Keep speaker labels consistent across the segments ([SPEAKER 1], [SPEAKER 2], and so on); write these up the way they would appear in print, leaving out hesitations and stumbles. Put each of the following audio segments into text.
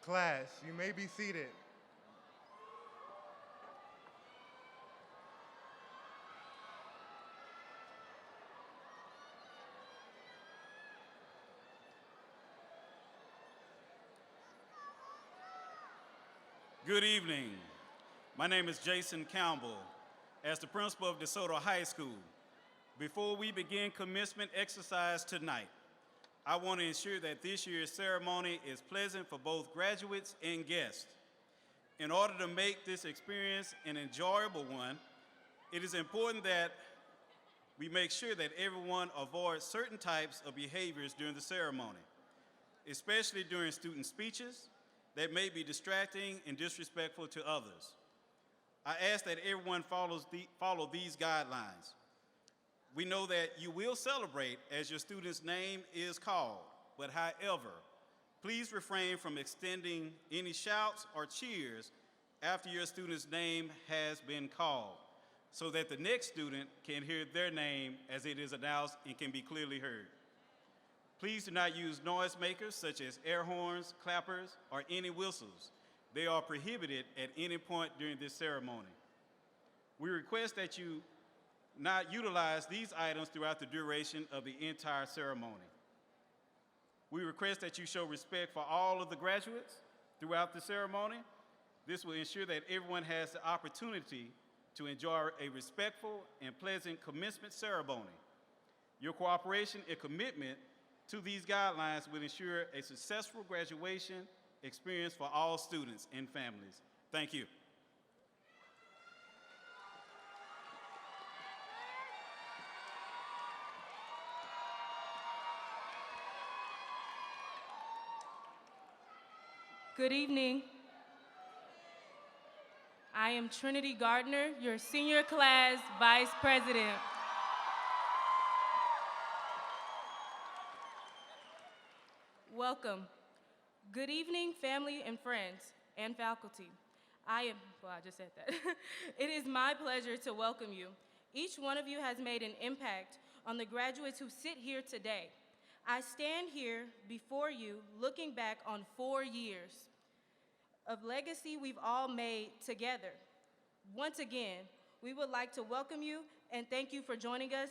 [SPEAKER 1] Class, you may be seated.
[SPEAKER 2] Good evening. My name is Jason Campbell. As the principal of DeSoto High School, before we begin commencement exercise tonight, I want to ensure that this year's ceremony is pleasant for both graduates and guests. In order to make this experience an enjoyable one, it is important that we make sure that everyone avoids certain types of behaviors during the ceremony, especially during student speeches that may be distracting and disrespectful to others. I ask that everyone follow these guidelines. We know that you will celebrate as your student's name is called, but however, please refrain from extending any shouts or cheers after your student's name has been called, so that the next student can hear their name as it is announced and can be clearly heard. Please do not use noisemakers such as air horns, clappers, or any whistles. They are prohibited at any point during this ceremony. We request that you not utilize these items throughout the duration of the entire ceremony. We request that you show respect for all of the graduates throughout the ceremony. This will ensure that everyone has the opportunity to enjoy a respectful and pleasant commencement ceremony. Your cooperation and commitment to these guidelines will ensure a successful graduation experience for all students and families. Thank you.
[SPEAKER 3] Good evening. I am Trinity Gardner, your senior class vice president. Welcome. Good evening, family and friends and faculty. I just said that. It is my pleasure to welcome you. Each one of you has made an impact on the graduates who sit here today. I stand here before you looking back on 4 years of legacy we've all made together. Once again, we would like to welcome you and thank you for joining us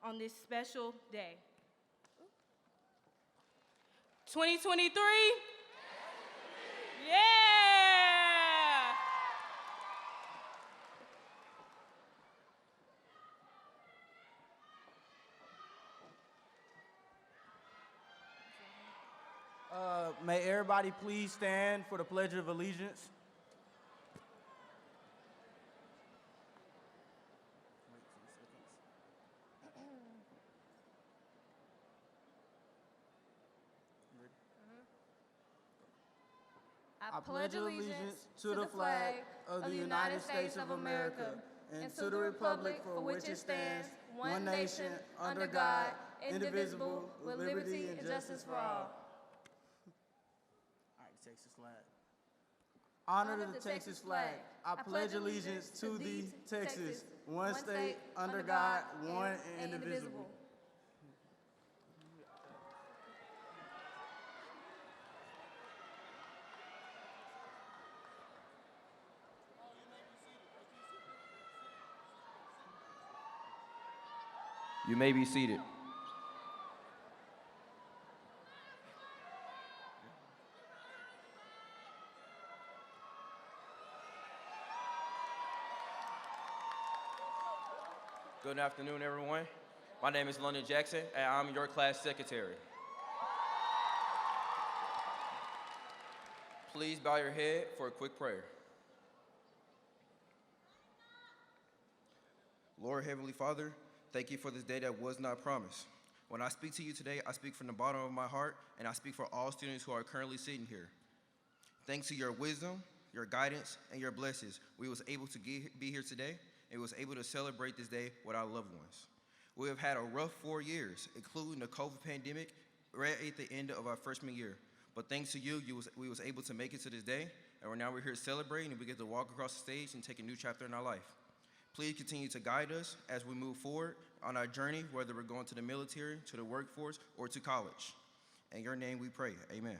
[SPEAKER 3] on this special day. 2023? Yeah!
[SPEAKER 4] May everybody please stand for the Pledge of Allegiance. I pledge allegiance to the flag of the United States of America and to the republic for which it stands, one nation, under God, indivisible, with liberty and justice for all. All right, Texas flag. Honor the Texas flag. I pledge allegiance to thee, Texas, one state, under God, one and indivisible.
[SPEAKER 5] You may be seated. Good afternoon, everyone. My name is London Jackson, and I'm your class secretary. Please bow your head for a quick prayer. Lord Heavenly Father, thank you for this day that was not promised. When I speak to you today, I speak from the bottom of my heart, and I speak for all students who are currently sitting here. Thanks to your wisdom, your guidance, and your blessings, we was able to be here today, and was able to celebrate this day with our loved ones. We have had a rough 4 years, including the COVID pandemic right at the end of our freshman year. But thanks to you, we was able to make it to this day, and now we're here celebrating, and we get to walk across the stage and take a new chapter in our life. Please continue to guide us as we move forward on our journey, whether we're going to the military, to the workforce, or to college. In your name we pray, amen.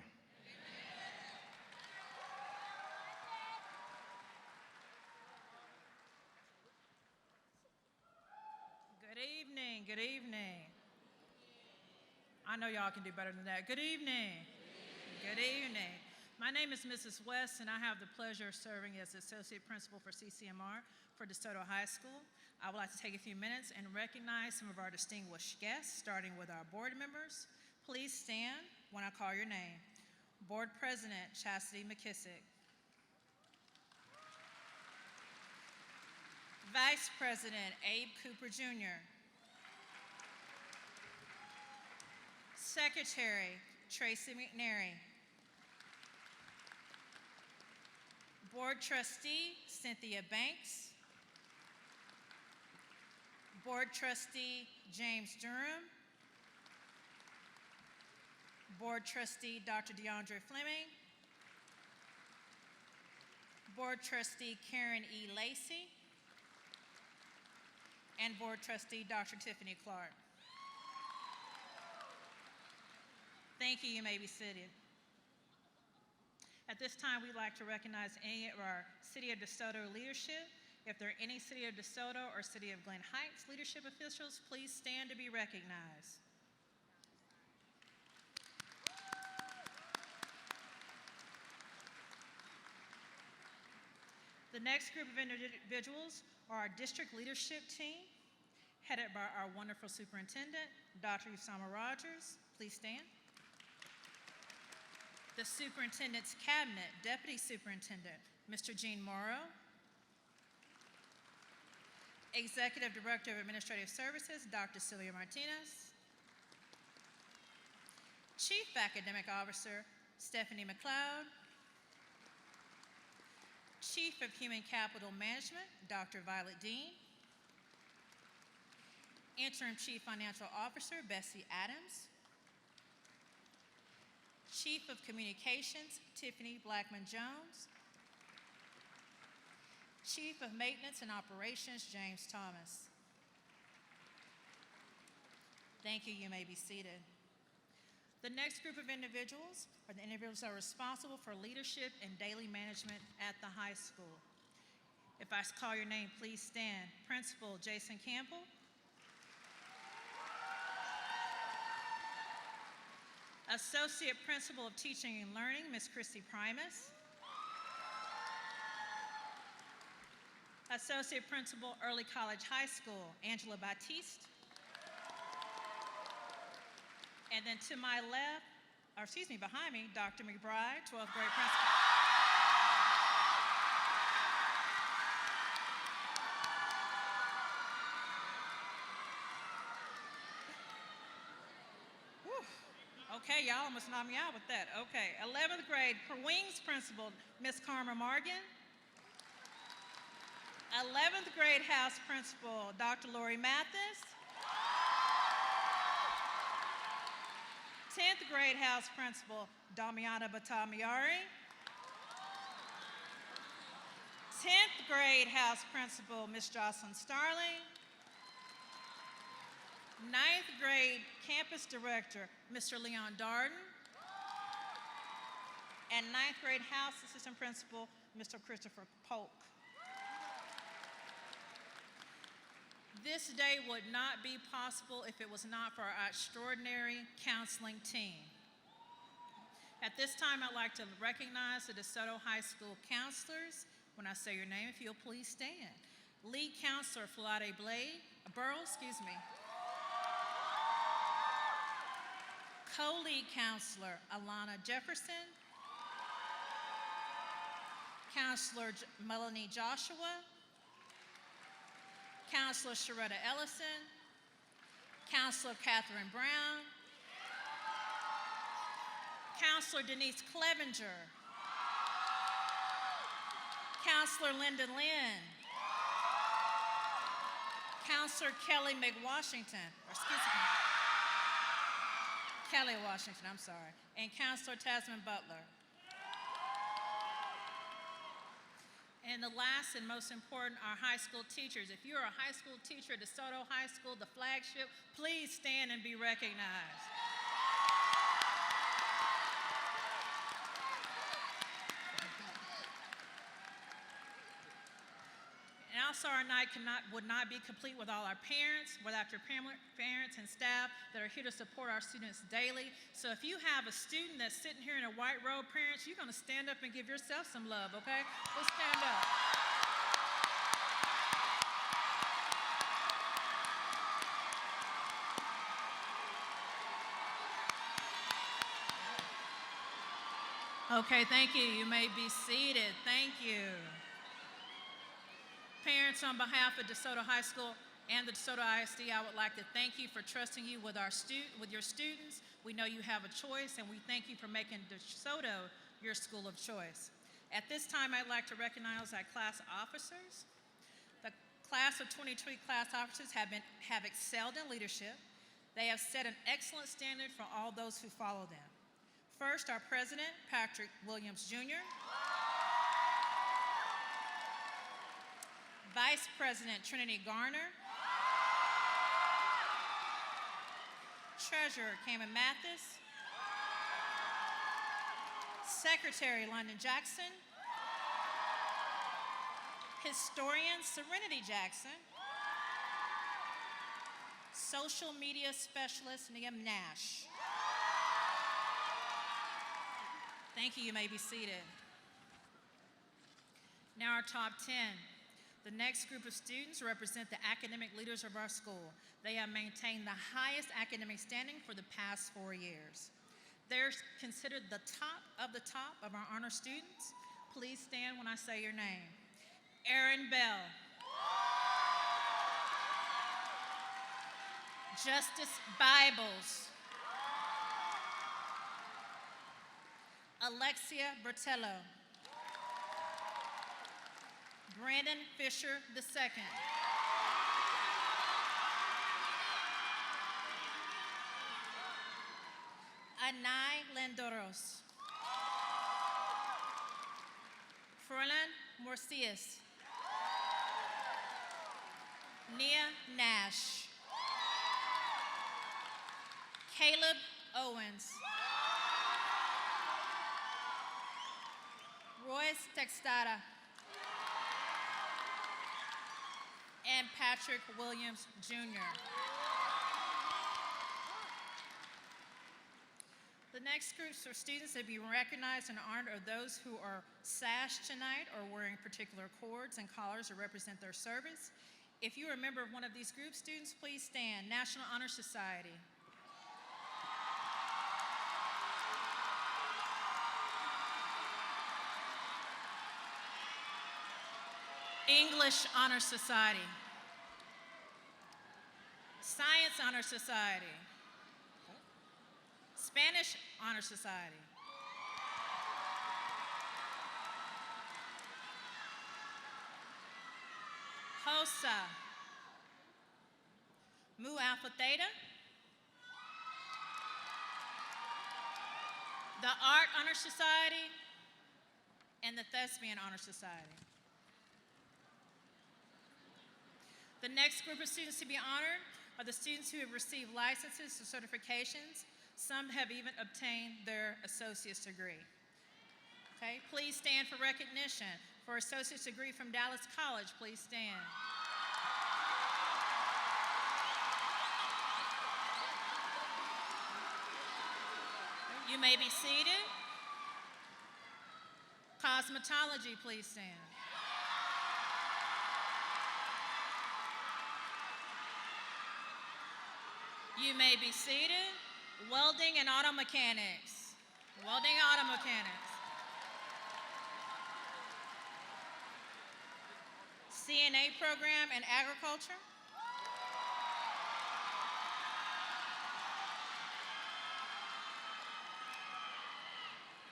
[SPEAKER 6] Good evening. I know y'all can do better than that. Good evening. Good evening. My name is Mrs. West, and I have the pleasure of serving as Associate Principal for CCMR for DeSoto High School. I would like to take a few minutes and recognize some of our distinguished guests, starting with our board members. Please stand when I call your name. Board President Chastity McKissick. Vice President Abe Cooper Jr. Secretary Tracy McNary. Board Trustee Cynthia Banks. Board Trustee James Durham. Board Trustee Dr. DeAndre Fleming. Board Trustee Karen E. Lacey. And Board Trustee Dr. Tiffany Clark. Thank you. You may be seated. At this time, we'd like to recognize any of our City of DeSoto leadership. If there are any City of DeSoto or City of Glen Heights leadership officials, please stand to be recognized. The next group of individuals are our district leadership team, headed by our wonderful superintendent, Dr. Usama Rogers. Please stand. The superintendent's cabinet, Deputy Superintendent, Mr. Gene Morrow. Executive Director of Administrative Services, Dr. Celia Martinez. Chief Academic Officer, Stephanie McLeod. Chief of Human Capital Management, Dr. Violet Dean. Interim Chief Financial Officer, Bessie Adams. Chief of Communications, Tiffany Blackman-Jones. Chief of Maintenance and Operations, James Thomas. Thank you. You may be seated. The next group of individuals are the individuals that are responsible for leadership and daily management at the high school. If I call your name, please stand. Principal Jason Campbell. Associate Principal of Teaching and Learning, Ms. Christy Primus. Associate Principal, Early College High School, Angela Batiste. And then to my left, or excuse me, behind me, Dr. McBride, 12th grade principal. Okay, y'all almost knocked me out with that. Okay, 11th grade Wings principal, Miss Karma Morgan. 11th grade house principal, Dr. Lori Mathis. 10th grade house principal, Damiana Batamiari. 10th grade house principal, Miss Jocelyn Starling. 9th grade campus director, Mr. Leon Darden. And 9th grade house assistant principal, Mr. Christopher Polk. This day would not be possible if it was not for our extraordinary counseling team. At this time, I'd like to recognize the DeSoto High School counselors. When I say your name, if you'll please stand. Lead counselor, Flade Burrow. Co-lead counselor, Alana Jefferson. Counselor Melanie Joshua. Counselor Sharetta Ellison. Counselor Catherine Brown. Counselor Denise Clevenger. Counselor Linda Lynn. Counselor Kelly McWashington, Kelly Washington, I'm sorry, and Counselor Tasman Butler. And the last and most important, our high school teachers. If you're a high school teacher at DeSoto High School, the flagship, please stand and be recognized. And I also our night would not be complete with all our parents, without your parents and staff that are here to support our students daily. So if you have a student that's sitting here in a white robe, parents, you're going to stand up and give yourself some love, okay? Let's stand up. Okay, thank you. You may be seated. Thank you. Parents, on behalf of DeSoto High School and the DeSoto ISD, I would like to thank you for trusting you with your students. We know you have a choice, and we thank you for making DeSoto your school of choice. At this time, I'd like to recognize our class officers. The class of 2020 class officers have excelled in leadership. They have set an excellent standard for all those who follow them. First, our president, Patrick Williams, Jr. Vice President, Trinity Garner. Treasurer, Kamen Mathis. Secretary, London Jackson. Historian, Serenity Jackson. Social media specialist, Liam Nash. Thank you. You may be seated. Now our top 10. The next group of students represent the academic leaders of our school. They have maintained the highest academic standing for the past 4 years. They're considered the top of our honor students. Please stand when I say your name. Aaron Bell. Justice Bibles. Alexia Bertello. Brandon Fisher II. Anay Lendoros. Froilan Morcias. Nia Nash. Caleb Owens. Royce Textada. And Patrick Williams, Jr. The next groups of students that be recognized and honored are those who are sashed tonight or wearing particular cords and collars to represent their service. If you are a member of one of these groups, students, please stand. National Honor Society. English Honor Society. Science Honor Society. Spanish Honor Society. HOSA. Mu Alpha Theta. The Art Honor Society and the Thespian Honor Society. The next group of students to be honored are the students who have received licenses or certifications. Some have even obtained their associate's degree. Okay, please stand for recognition. For associate's degree from Dallas College, please stand. You may be seated. Cosmetology, please stand. You may be seated. Welding and auto mechanics. Welding and auto mechanics. CNA program and agriculture.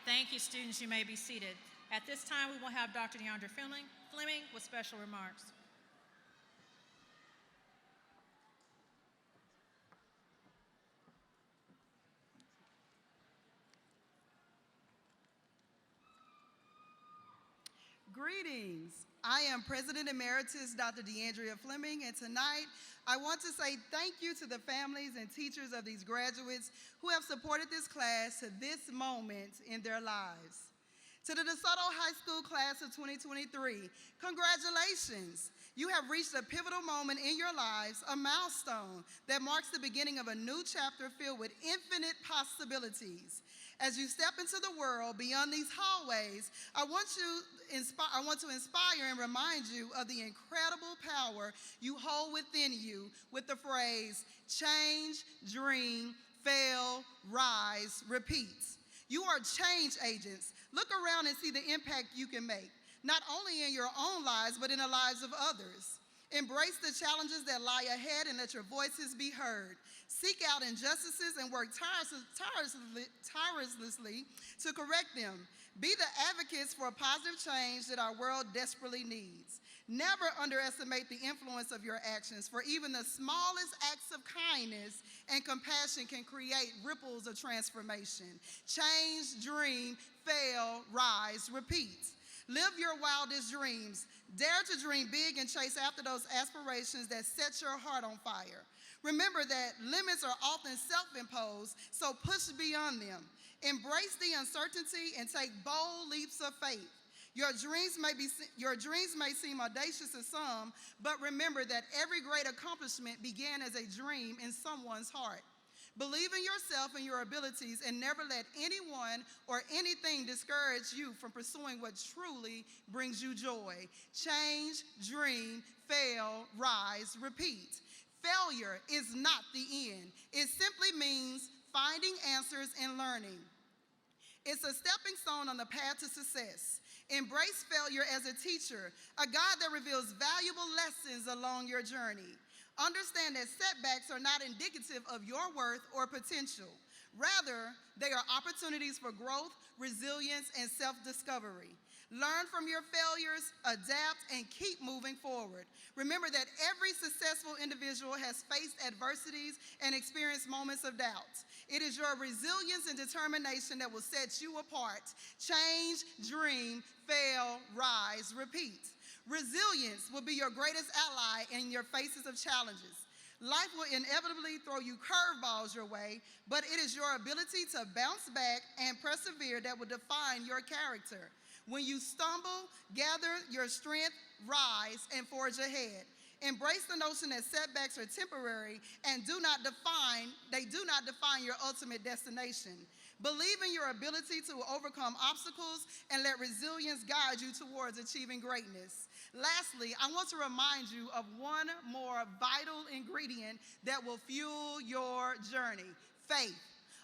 [SPEAKER 6] Thank you, students. You may be seated. At this time, we will have Dr. DeAndre Fleming with special remarks.
[SPEAKER 7] Greetings. I am President Emeritus Dr. DeAndrea Fleming, and tonight I want to say thank you to the families and teachers of these graduates who have supported this class to this moment in their lives. To the DeSoto High School Class of 2023, congratulations. You have reached a pivotal moment in your lives, a milestone that marks the beginning of a new chapter filled with infinite possibilities. As you step into the world beyond these hallways, I want to inspire and remind you of the incredible power you hold within you with the phrase, change, dream, fail, rise, repeat. You are change agents. Look around and see the impact you can make, not only in your own lives, but in the lives of others. Embrace the challenges that lie ahead and let your voices be heard. Seek out injustices and work tirelessly to correct them. Be the advocates for a positive change that our world desperately needs. Never underestimate the influence of your actions, for even the smallest acts of kindness and compassion can create ripples of transformation. Change, dream, fail, rise, repeat. Live your wildest dreams. Dare to dream big and chase after those aspirations that set your heart on fire. Remember that limits are often self-imposed, so push beyond them. Embrace the uncertainty and take bold leaps of faith. Your dreams may seem audacious to some, but remember that every great accomplishment began as a dream in someone's heart. Believe in yourself and your abilities and never let anyone or anything discourage you from pursuing what truly brings you joy. Change, dream, fail, rise, repeat. Failure is not the end. It simply means finding answers and learning. It's a stepping stone on the path to success. Embrace failure as a teacher, a guide that reveals valuable lessons along your journey. Understand that setbacks are not indicative of your worth or potential. Rather, they are opportunities for growth, resilience, and self-discovery. Learn from your failures, adapt, and keep moving forward. Remember that every successful individual has faced adversities and experienced moments of doubt. It is your resilience and determination that will set you apart. Change, dream, fail, rise, repeat. Resilience will be your greatest ally in your faces of challenges. Life will inevitably throw you curveballs your way, but it is your ability to bounce back and persevere that will define your character. When you stumble, gather your strength, rise, and forge ahead. Embrace the notion that setbacks are temporary and do not define your ultimate destination. Believe in your ability to overcome obstacles and let resilience guide you towards achieving greatness. Lastly, I want to remind you of one more vital ingredient that will fuel your journey: faith.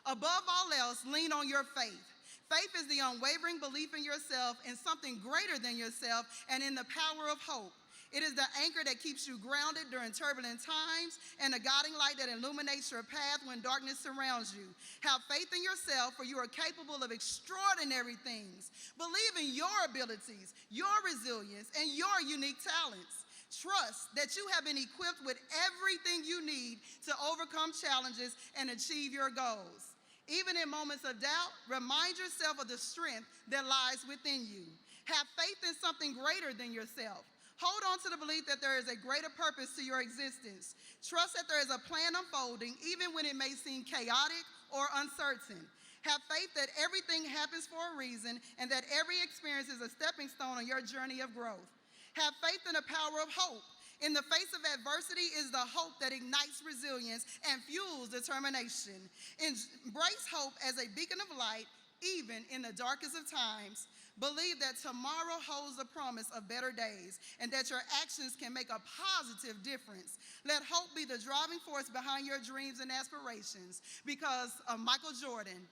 [SPEAKER 7] Above all else, lean on your faith. Faith is the unwavering belief in yourself, in something greater than yourself, and in the power of hope. It is the anchor that keeps you grounded during turbulent times and the guiding light that illuminates your path when darkness surrounds you. Have faith in yourself, for you are capable of extraordinary things. Believe in your abilities, your resilience, and your unique talents. Trust that you have been equipped with everything you need to overcome challenges and achieve your goals. Even in moments of doubt, remind yourself of the strength that lies within you. Have faith in something greater than yourself. Hold on to the belief that there is a greater purpose to your existence. Trust that there is a plan unfolding, even when it may seem chaotic or uncertain. Have faith that everything happens for a reason and that every experience is a stepping stone on your journey of growth. Have faith in the power of hope. In the face of adversity is the hope that ignites resilience and fuels determination. Embrace hope as a beacon of light, even in the darkest of times. Believe that tomorrow holds the promise of better days and that your actions can make a positive difference. Let hope be the driving force behind your dreams and aspirations. Because of Michael Jordan,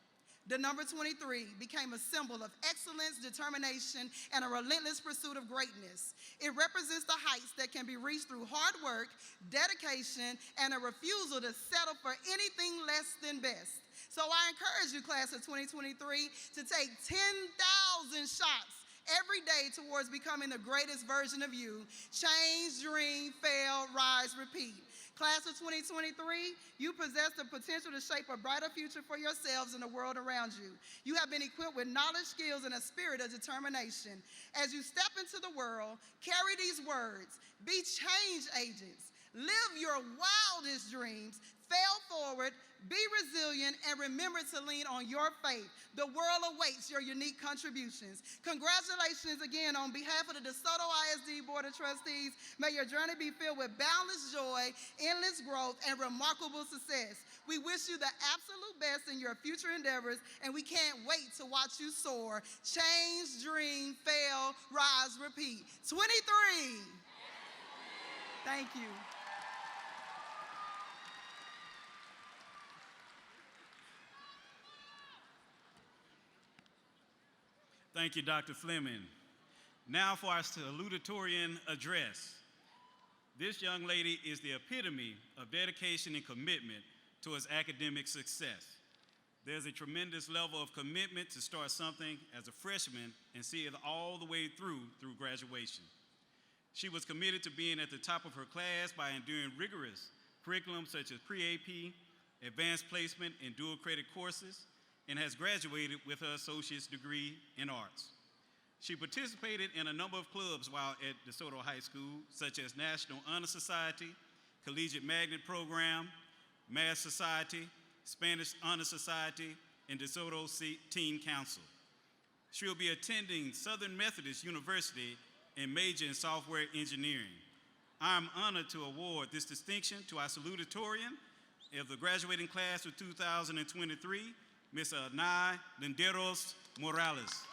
[SPEAKER 7] the number 23 became a symbol of excellence, determination, and a relentless pursuit of greatness. It represents the heights that can be reached through hard work, dedication, and a refusal to settle for anything less than best. So I encourage you, class of 2023, to take 10,000 shots every day towards becoming the greatest version of you. Change, dream, fail, rise, repeat. Class of 2023, you possess the potential to shape a brighter future for yourselves and the world around you. You have been equipped with knowledge, skills, and a spirit of determination. As you step into the world, carry these words: be change agents. Live your wildest dreams, Fail forward, be resilient, and remember to lean on your faith. The world awaits your unique contributions. Congratulations again on behalf of the DeSoto ISD Board of Trustees. May your journey be filled with boundless joy, endless growth, and remarkable success. We wish you the absolute best in your future endeavors, and we can't wait to watch you soar. Change, dream, fail, rise, repeat. 23. Thank you.
[SPEAKER 2] Thank you, Dr. Fleming. Now for our salutatorian address. This young lady is the epitome of dedication and commitment towards academic success. There's a tremendous level of commitment to start something as a freshman and see it all the way through graduation. She was committed to being at the top of her class by enduring rigorous curriculums such as pre-AP, advanced placement, and dual credit courses, and has graduated with her associate's degree in arts. She participated in a number of clubs while at DeSoto High School, such as National Honor Society, Collegiate Magnet Program, Math Society, Spanish Honor Society, and DeSoto Teen Council. She'll be attending Southern Methodist University and major in software engineering. I'm honored to award this distinction to our salutatorian of the graduating class of 2023, Ms. Anay Linderos Morales.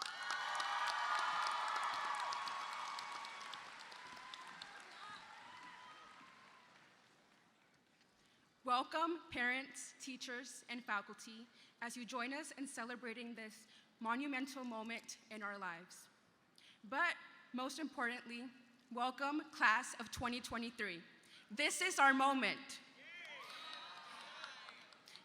[SPEAKER 8] Welcome, parents, teachers, and faculty, as you join us in celebrating this monumental moment in our lives. But most importantly, welcome, class of 2023. This is our moment.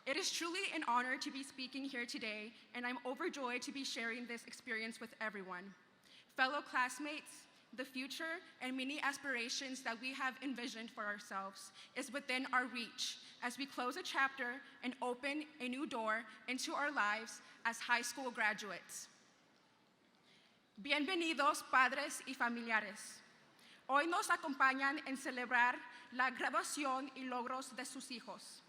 [SPEAKER 8] It is truly an honor to be speaking here today, and I'm overjoyed to be sharing this experience with everyone. Fellow classmates, the future and many aspirations that we have envisioned for ourselves is within our reach as we close a chapter and open a new door into our lives as high school graduates. Bienvenidos, padres y familiares. Hoy nos acompañan en celebrar la graduación y logros de sus hijos,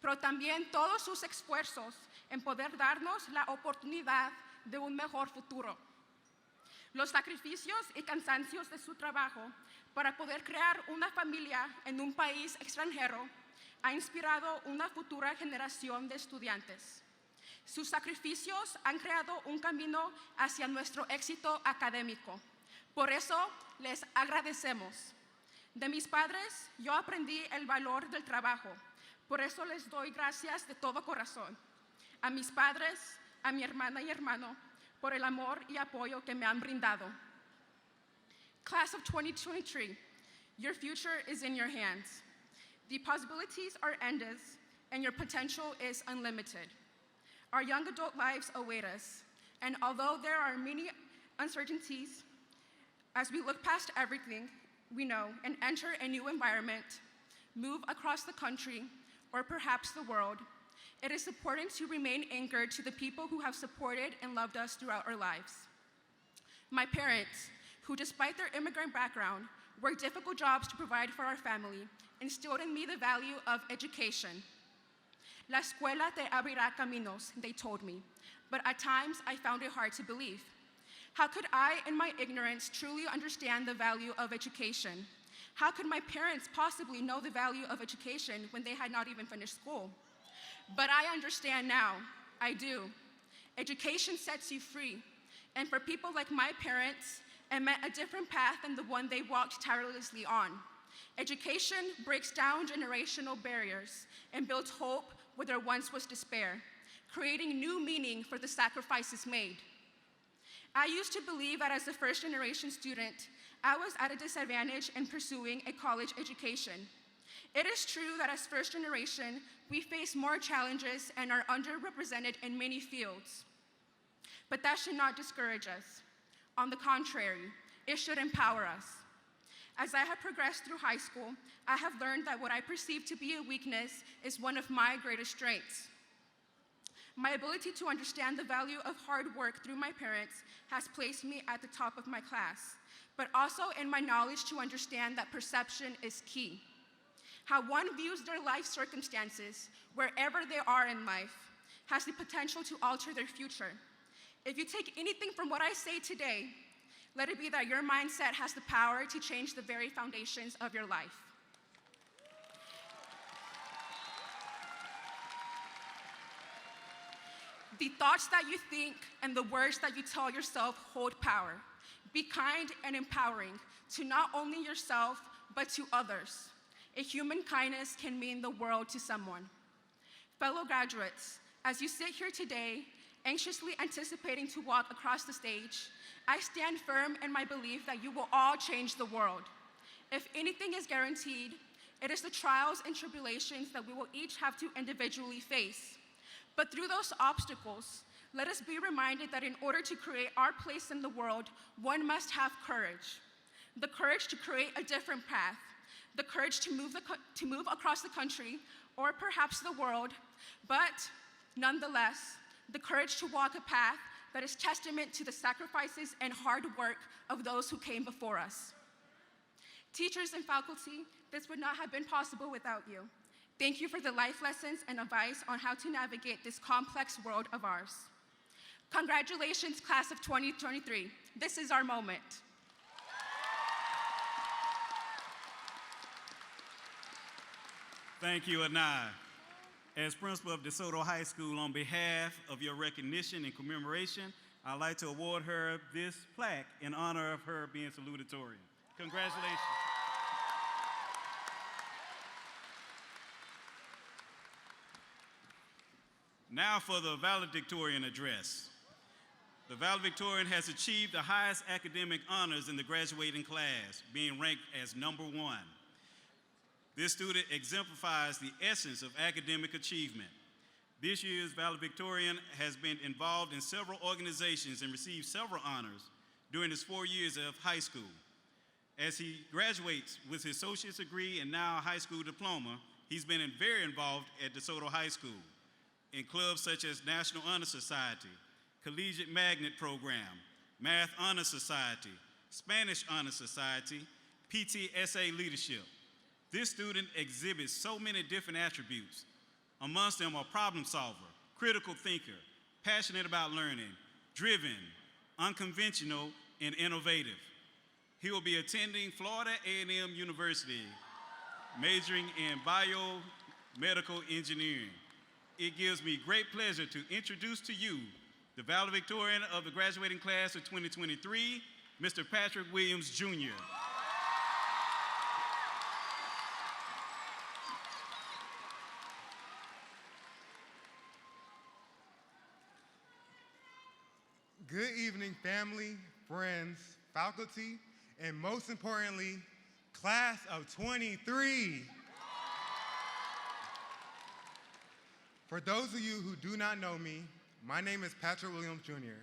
[SPEAKER 8] pero también todos sus esfuerzos en poder darnos la oportunidad de un mejor futuro. Los sacrificios y cansancios de su trabajo para poder crear una familia en un país extranjero ha inspirado una futura generación de estudiantes. Sus sacrificios han creado un camino hacia nuestro éxito académico. Por eso les agradecemos. De mis padres, yo aprendí el valor del trabajo. Por eso les doy gracias de todo corazón. A mis padres, a mi hermana y hermano, por el amor y apoyo que me han brindado. Class of 2023, your future is in your hands. The possibilities are endless, and your potential is unlimited. Our young adult lives await us, and although there are many uncertainties, as we look past everything we know and enter a new environment, move across the country, or perhaps the world, it is important to remain anchored to the people who have supported and loved us throughout our lives. My parents, who despite their immigrant background, worked difficult jobs to provide for our family, instilled in me the value of education. La escuela te abrirá caminos, they told me, but at times I found it hard to believe. How could I, in my ignorance, truly understand the value of education? How could my parents possibly know the value of education when they had not even finished school? But I understand now, I do. Education sets you free, and for people like my parents, it meant a different path than the one they walked tirelessly on. Education breaks down generational barriers and builds hope where there once was despair, creating new meaning for the sacrifices made. I used to believe that as a first-generation student, I was at a disadvantage in pursuing a college education. It is true that as first generation, we face more challenges and are underrepresented in many fields. But that should not discourage us. On the contrary, it should empower us. As I have progressed through high school, I have learned that what I perceive to be a weakness is one of my greatest strengths. My ability to understand the value of hard work through my parents has placed me at the top of my class, but also in my knowledge to understand that perception is key. How one views their life circumstances, wherever they are in life, has the potential to alter their future. If you take anything from what I say today, let it be that your mindset has the power to change the very foundations of your life. The thoughts that you think and the words that you tell yourself hold power. Be kind and empowering to not only yourself, but to others. A human kindness can mean the world to someone. Fellow graduates, as you sit here today, anxiously anticipating to walk across the stage, I stand firm in my belief that you will all change the world. If anything is guaranteed, it is the trials and tribulations that we will each have to individually face. But through those obstacles, let us be reminded that in order to create our place in the world, one must have courage. The courage to create a different path, the courage to move across the country, or perhaps the world, but nonetheless, the courage to walk a path that is testament to the sacrifices and hard work of those who came before us. Teachers and faculty, this would not have been possible without you. Thank you for the life lessons and advice on how to navigate this complex world of ours. Congratulations, class of 2023. This is our moment.
[SPEAKER 2] Thank you, Anai. As principal of DeSoto High School, on behalf of your recognition and commemoration, I'd like to award her this plaque in honor of her being salutatorian. Congratulations. Now for the valedictorian address. The valedictorian has achieved the highest academic honors in the graduating class, being ranked as #1. This student exemplifies the essence of academic achievement. This year's valedictorian has been involved in several organizations and received several honors during his 4 years of high school. As he graduates with his associate's degree and now a high school diploma, he's been very involved at DeSoto High School in clubs such as National Honor Society, Collegiate Magnet Program, Math Honor Society, Spanish Honor Society, PTSA Leadership. This student exhibits so many different attributes. Amongst them are problem solver, critical thinker, passionate about learning, driven, unconventional, and innovative. He will be attending Florida A&M University, majoring in biomedical engineering. It gives me great pleasure to introduce to you the valedictorian of the graduating class of 2023, Mr. Patrick Williams, Jr.
[SPEAKER 1] Good evening, family, friends, faculty, and most importantly, class of 23. For those of you who do not know me, my name is Patrick Williams Jr.,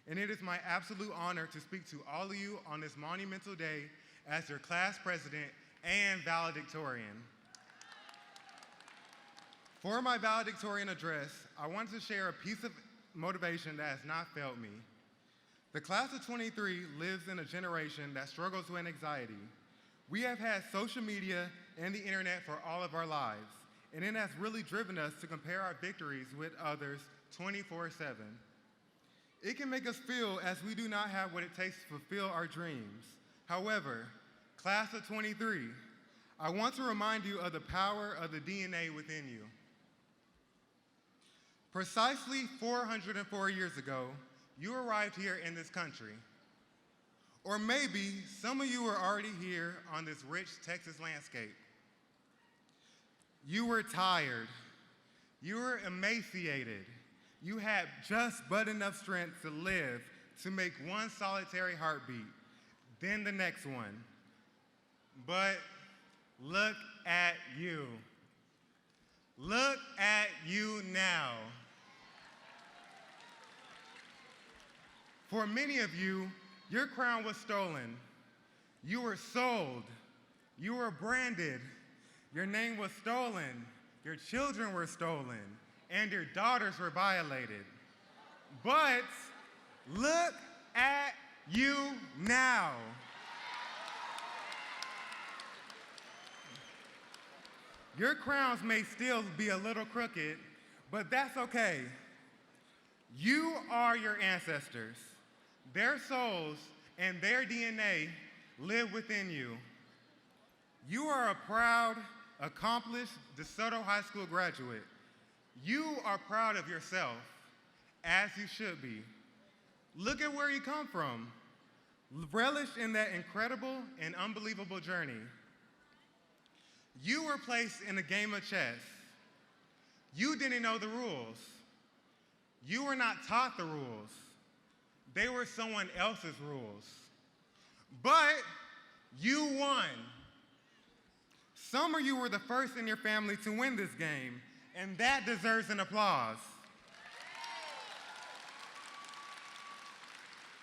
[SPEAKER 1] and it is my absolute honor to speak to all of you on this monumental day as your class president and valedictorian. For my valedictorian address, I want to share a piece of motivation that has not failed me. The class of 23 lives in a generation that struggles with anxiety. We have had social media and the internet for all of our lives, and it has really driven us to compare our victories with others 24/7. It can make us feel as we do not have what it takes to fulfill our dreams. However, class of 23, I want to remind you of the power of the DNA within you. Precisely 404 years ago, you arrived here in this country. Or maybe some of you were already here on this rich Texas landscape. You were tired. You were emaciated. You had just but enough strength to live to make one solitary heartbeat, then the next one. But look at you. Look at you now. For many of you, your crown was stolen. You were sold. You were branded. Your name was stolen. Your children were stolen. And your daughters were violated. But look at you now. Your crowns may still be a little crooked, but that's okay. You are your ancestors. Their souls and their DNA live within you. You are a proud, accomplished DeSoto High School graduate. You are proud of yourself, as you should be. Look at where you come from. Relish in that incredible and unbelievable journey. You were placed in a game of chess. You didn't know the rules. You were not taught the rules. They were someone else's rules. But you won. Some of you were the first in your family to win this game, and that deserves an applause.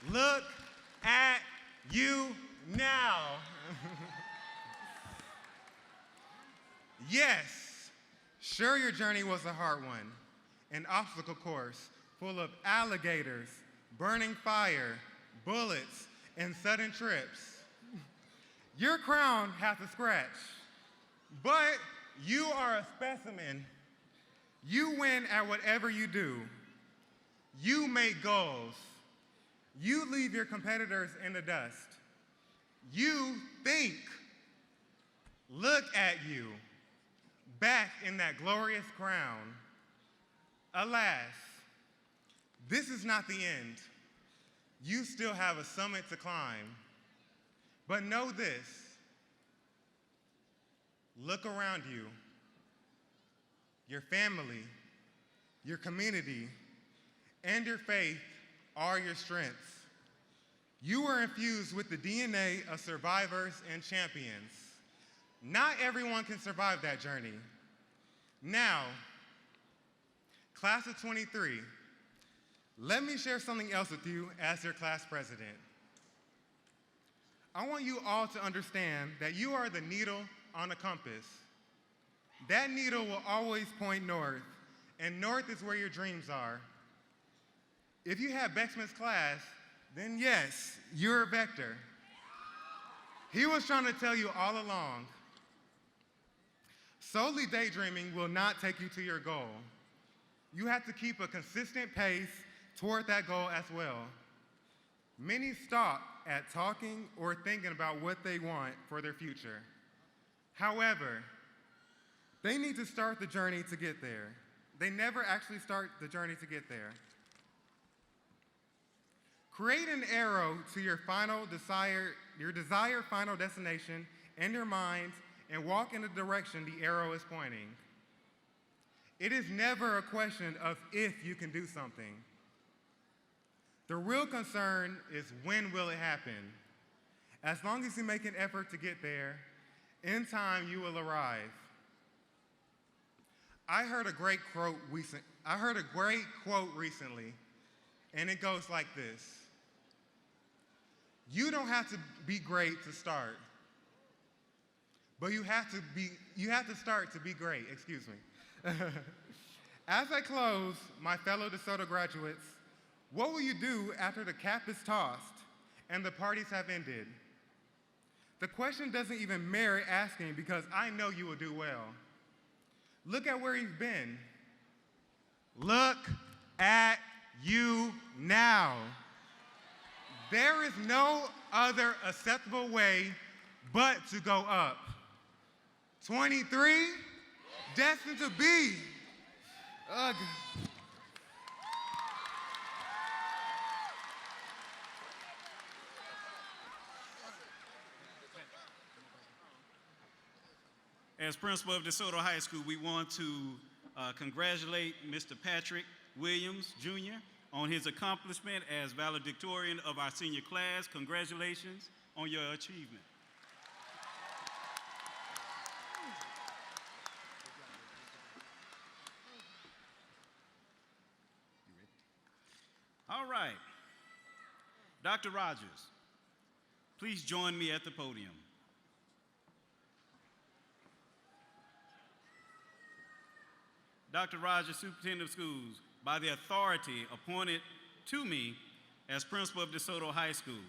[SPEAKER 1] Look at you now. Yes, sure, your journey was a hard one, an obstacle course full of alligators, burning fire, bullets, and sudden trips. Your crown has a scratch, but you are a specimen. You win at whatever you do. You make goals. You leave your competitors in the dust. You think. Look at you, back in that glorious crown. Alas, this is not the end. You still have a summit to climb. But know this, look around you. Your family, your community, and your faith are your strengths. You were infused with the DNA of survivors and champions. Not everyone can survive that journey. Now, class of 23, let me share something else with you as your class president. I want you all to understand that you are the needle on a compass. That needle will always point north, and north is where your dreams are. If you have Beckman's class, then yes, you're a vector. He was trying to tell you all along. Solely daydreaming will not take you to your goal. You have to keep a consistent pace toward that goal as well. Many stop at talking or thinking about what they want for their future. However, they need to start the journey to get there. They never actually start the journey to get there. Create an arrow to your desired final destination in your mind and walk in the direction the arrow is pointing. It is never a question of if you can do something. The real concern is when will it happen. As long as you make an effort to get there, in time you will arrive. I heard a great quote recently, and it goes like this. You don't have to be great to start, but you have to start to be great, excuse me. As I close, my fellow DeSoto graduates, what will you do after the cap is tossed and the parties have ended? The question doesn't even merit asking because I know you will do well. Look at where you've been. Look at you now. There is no other acceptable way but to go up. 23, destined to be. Ugh.
[SPEAKER 2] As principal of DeSoto High School, we want to congratulate Mr. Patrick Williams, Jr. on his accomplishment as valedictorian of our senior class. Congratulations on your achievement. All right. Dr. Rogers, please join me at the podium. Dr. Rogers, Superintendent of Schools, by the authority appointed to me as principal of DeSoto High School,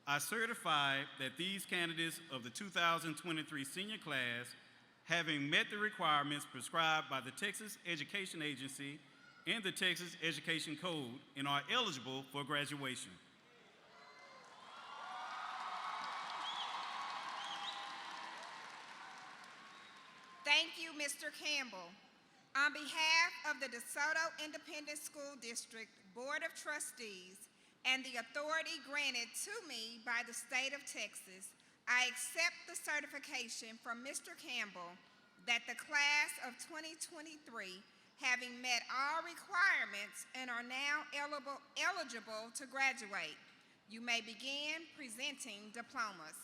[SPEAKER 2] I certify that these candidates of the 2023 senior class having met the requirements prescribed by the Texas Education Agency and the Texas Education Code and are eligible for graduation.
[SPEAKER 9] Thank you, Mr. Campbell. On behalf of the DeSoto Independent School District Board of Trustees and the authority granted to me by the state of Texas, I accept the certification from Mr. Campbell that the class of 2023, having met all requirements and are now eligible to graduate. You may begin presenting diplomas.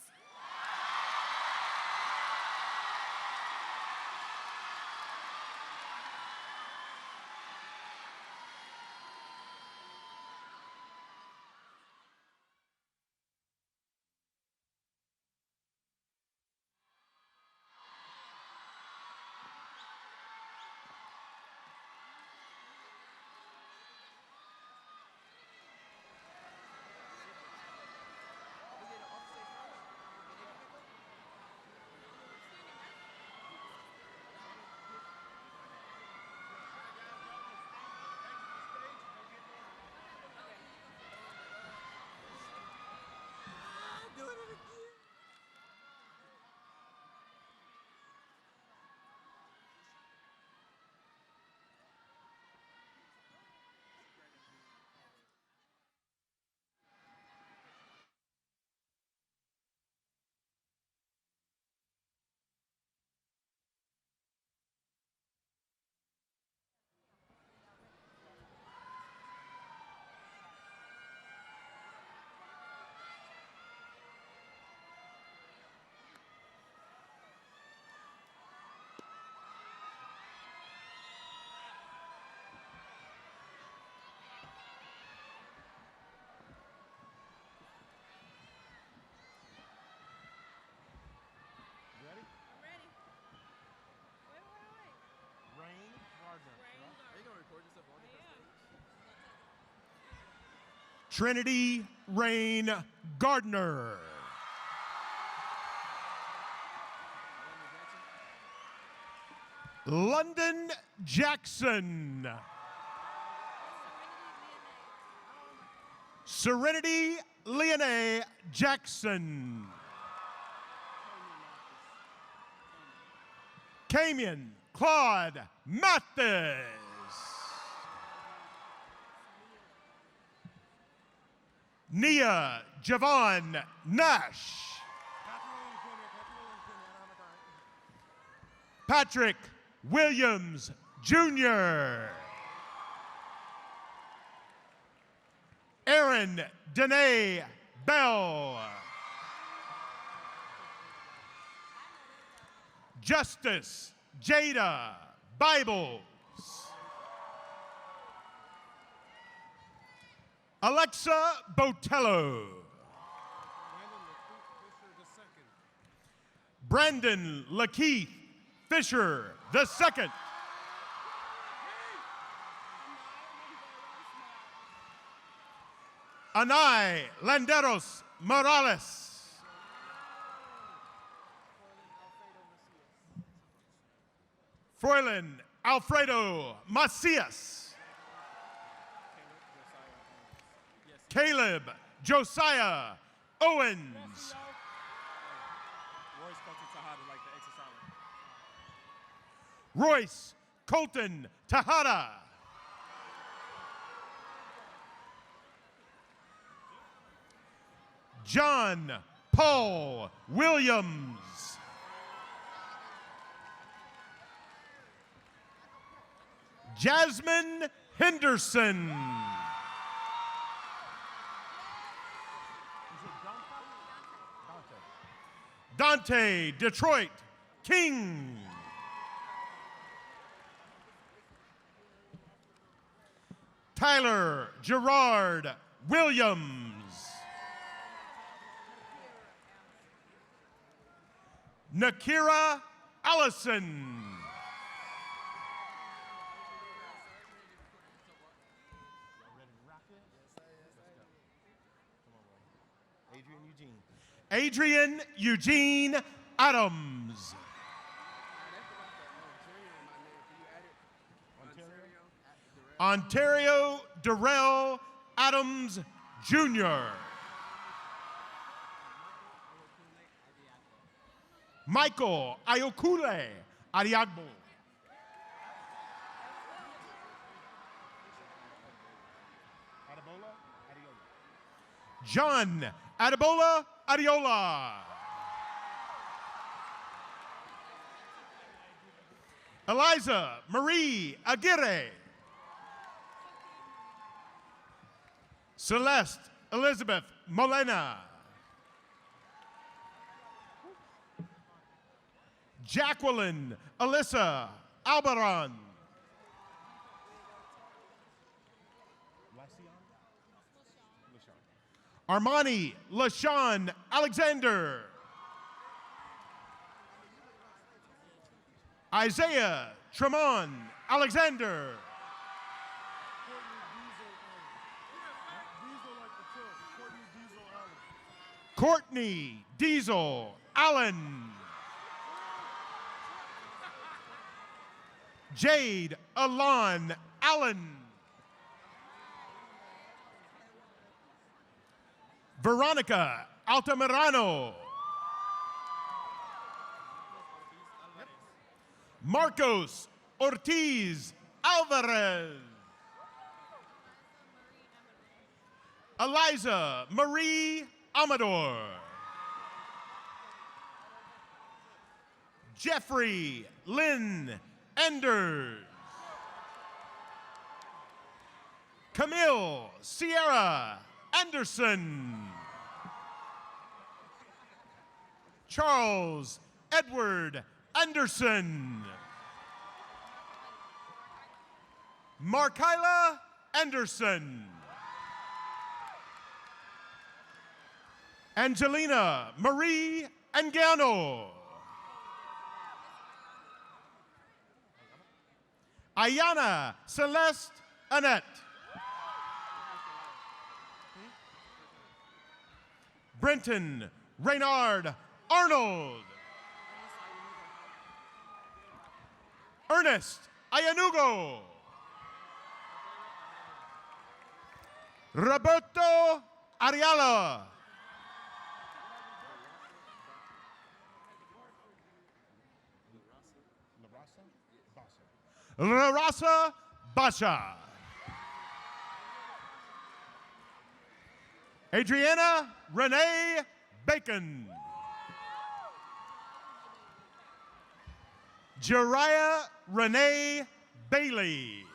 [SPEAKER 10] Trinity Rain Gardner. London Jackson. Serenity Leone Jackson. Camion Claude Mathis. Nia Javon Nash. Patrick Williams Jr. Aaron Danae Bell. Justice Jada Bibles. Alexa Botello. Brandon Lakeith Fisher II. Anay Landeros Morales. Froylan Alfredo Macias. Caleb Josiah Owens. Royce Colton Tejada. John Paul Williams. Jasmine Henderson. Dante Detroit King. Tyler Gerard Williams. Nakira Allison. Adrian Eugene Adams. Ontario Darrell Adams, Jr. Michael Ayokule Ariagbo. John Adebola Adiola. Eliza Marie Aguirre. Celeste Elizabeth Molina. Jacqueline Alyssa Albaran. Armani LaShawn Alexander. Isaiah Tremont Alexander. Courtney Diesel Allen. Jade Alon Allen. Veronica Altamirano. Marcos Ortiz Alvarez. Eliza Marie Amador. Jeffrey Lynn Enders. Camille Sierra Anderson. Charles Edward Anderson. Markyla Anderson. Angelina Marie Angano. Ayana Celeste Annette. Brenton Reynard Arnold. Ernest Ayanugo. Roberto Ariala. Larasa Basha. Adriana Renee Bacon. Jariah Renee Bailey.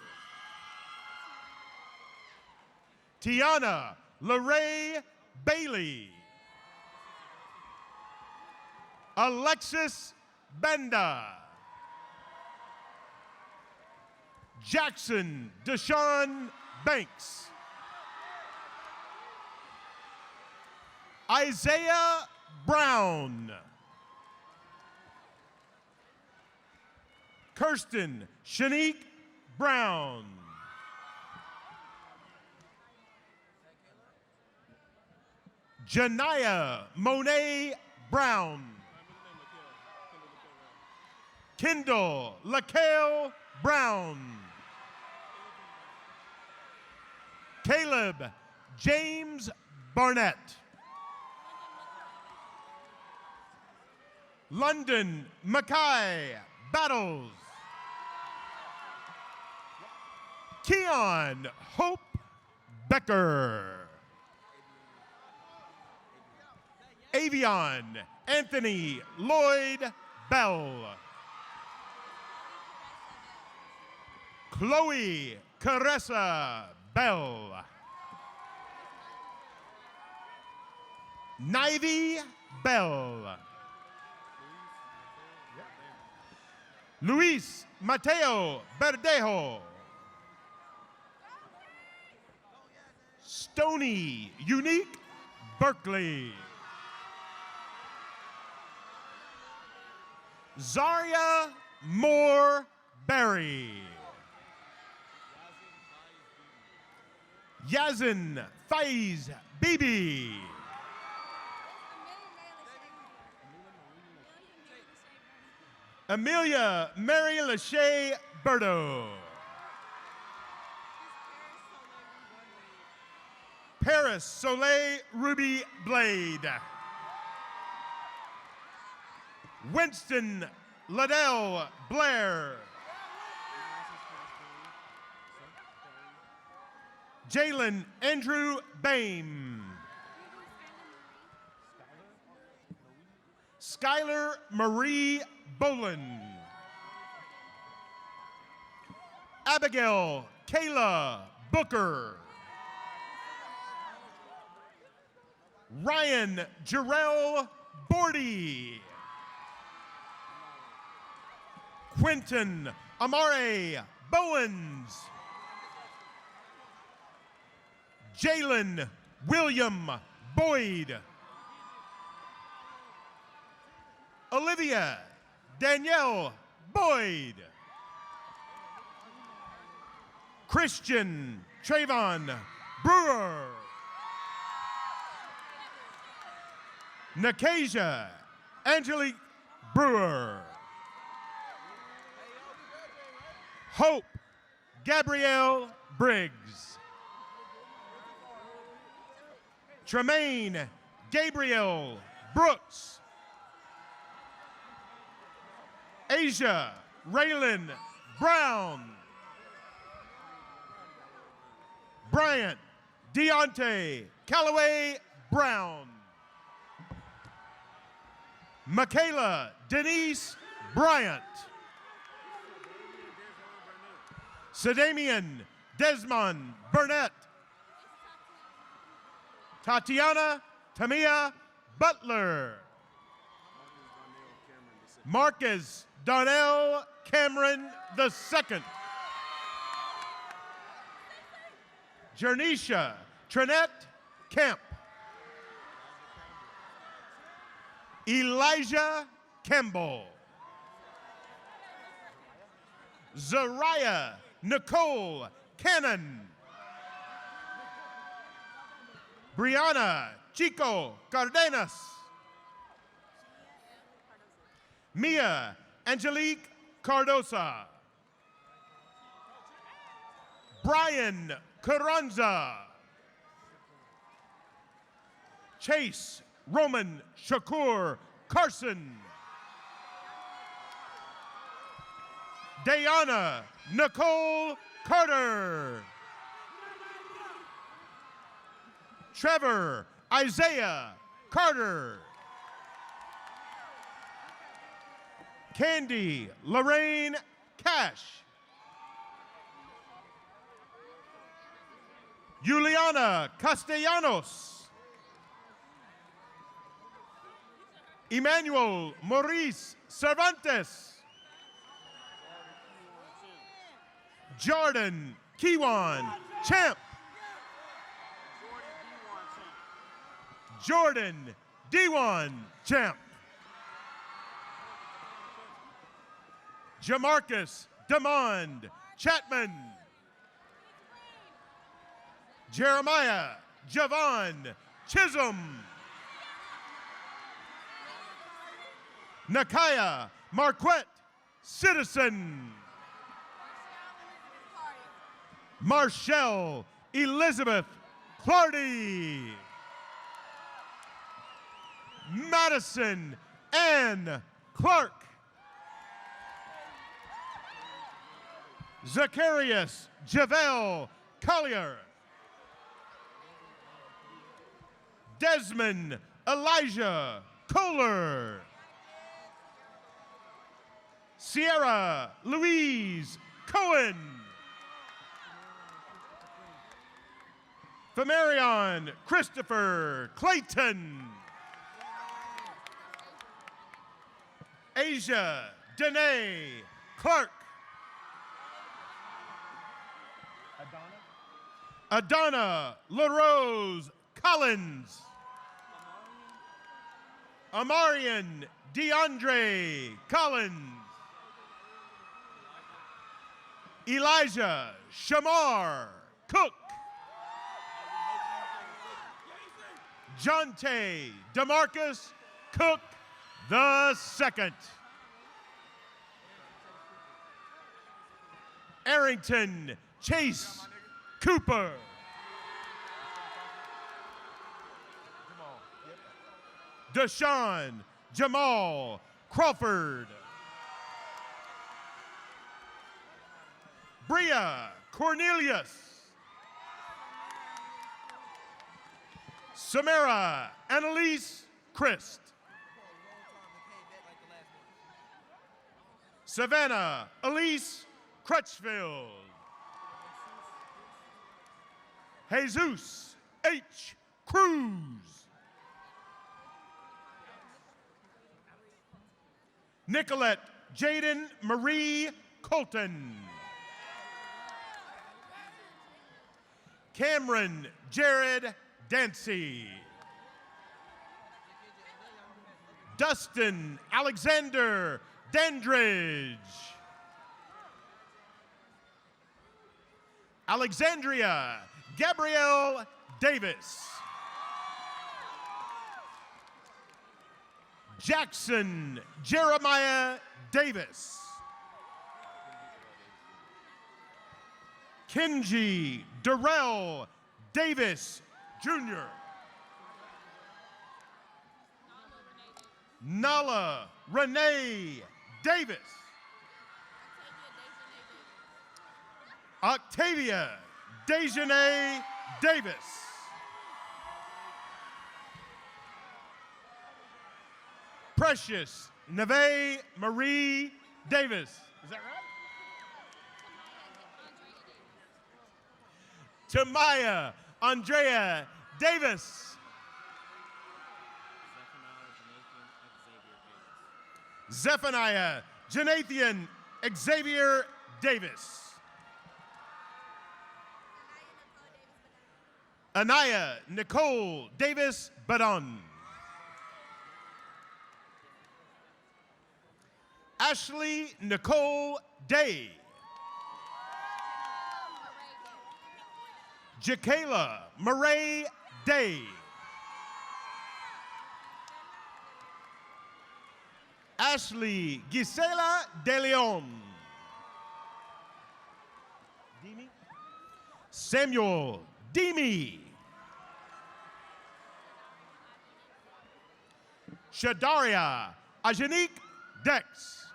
[SPEAKER 10] Tiana LaRae Bailey. Alexis Benda. Jackson Deshaun Banks. Isaiah Brown. Kirsten Shanique Brown. Janaya Monet Brown. Kendall LaCale Brown. Caleb James Barnett. London Mackay Battles. Keon Hope Becker. Avion Anthony Lloyd Bell. Chloe Caressa Bell. Nivy Bell. Luis Mateo Verdejo. Stony Unique Berkeley. Zaria Moore Berry. Yazin Faiz Bibi. Amelia Mary Lachey Berto. Paris Soleil Ruby Blade. Winston Liddell Blair. Jalen Andrew Bame. Skylar Marie Boland. Abigail Kayla Booker. Ryan Jarrell Bordy. Quentin Amare Bowens. Jalen William Boyd. Olivia Danielle Boyd. Christian Trayvon Brewer. Nakasia Angelique Brewer. Hope Gabrielle Briggs. Tremaine Gabriel Brooks. Asia Raylan Brown. Bryant Deontay Callaway Brown. Michaela Denise Bryant. Sedamian Desmond Burnett. Tatiana Tamia Butler. Marcus Donnell Cameron II. Jernisha Trinette Kemp. Elijah Campbell. Zariah Nicole Cannon. Brianna Chico Cardenas. Mia Angelique Cardosa. Brian Carranza. Chase Roman Shakur Carson. Dayana Nicole Carter. Trevor Isaiah Carter. Candy Lorraine Cash. Juliana Castellanos. Emmanuel Maurice Cervantes. Jordan Kiwan Champ. Jordan D1 Champ. Jamarcus Demond Chapman. Jeremiah Javon Chisholm. Nakaya Marquette Citizen. Marshall Elizabeth Clardy. Madison Ann Clark. Zacharias Javel Collier. Desmond Elijah Kohler. Sierra Louise Cohen. Famarion Christopher Clayton. Asia Danae Clark. Adonna LaRose Collins. Amarian DeAndre Collins. Elijah Shamar Cook. Jonte DeMarcus Cook II. Arrington Chase Cooper. Deshaun Jamal Crawford. Bria Cornelius. Samara Annalise Christ. Savannah Elise Crutchfield. Jesus H. Cruz. Nicolette Jaden Marie Colton. Cameron Jared Dancy. Dustin Alexander Dandridge. Alexandria Gabrielle Davis. Jackson Jeremiah Davis. Kenji Darrell Davis Jr. Nala Renee Davis. Octavia Dejanay Davis. Precious Neve Marie Davis. Is that right? Tamaya Andrea Davis. Zephaniah Janathan Xavier Davis. Anaya Nicole Davis Badon. Ashley Nicole Day. Jakayla Murray Day. Ashley Gisela De Leon. Samuel Demi. Shadaria Ajanique Dex.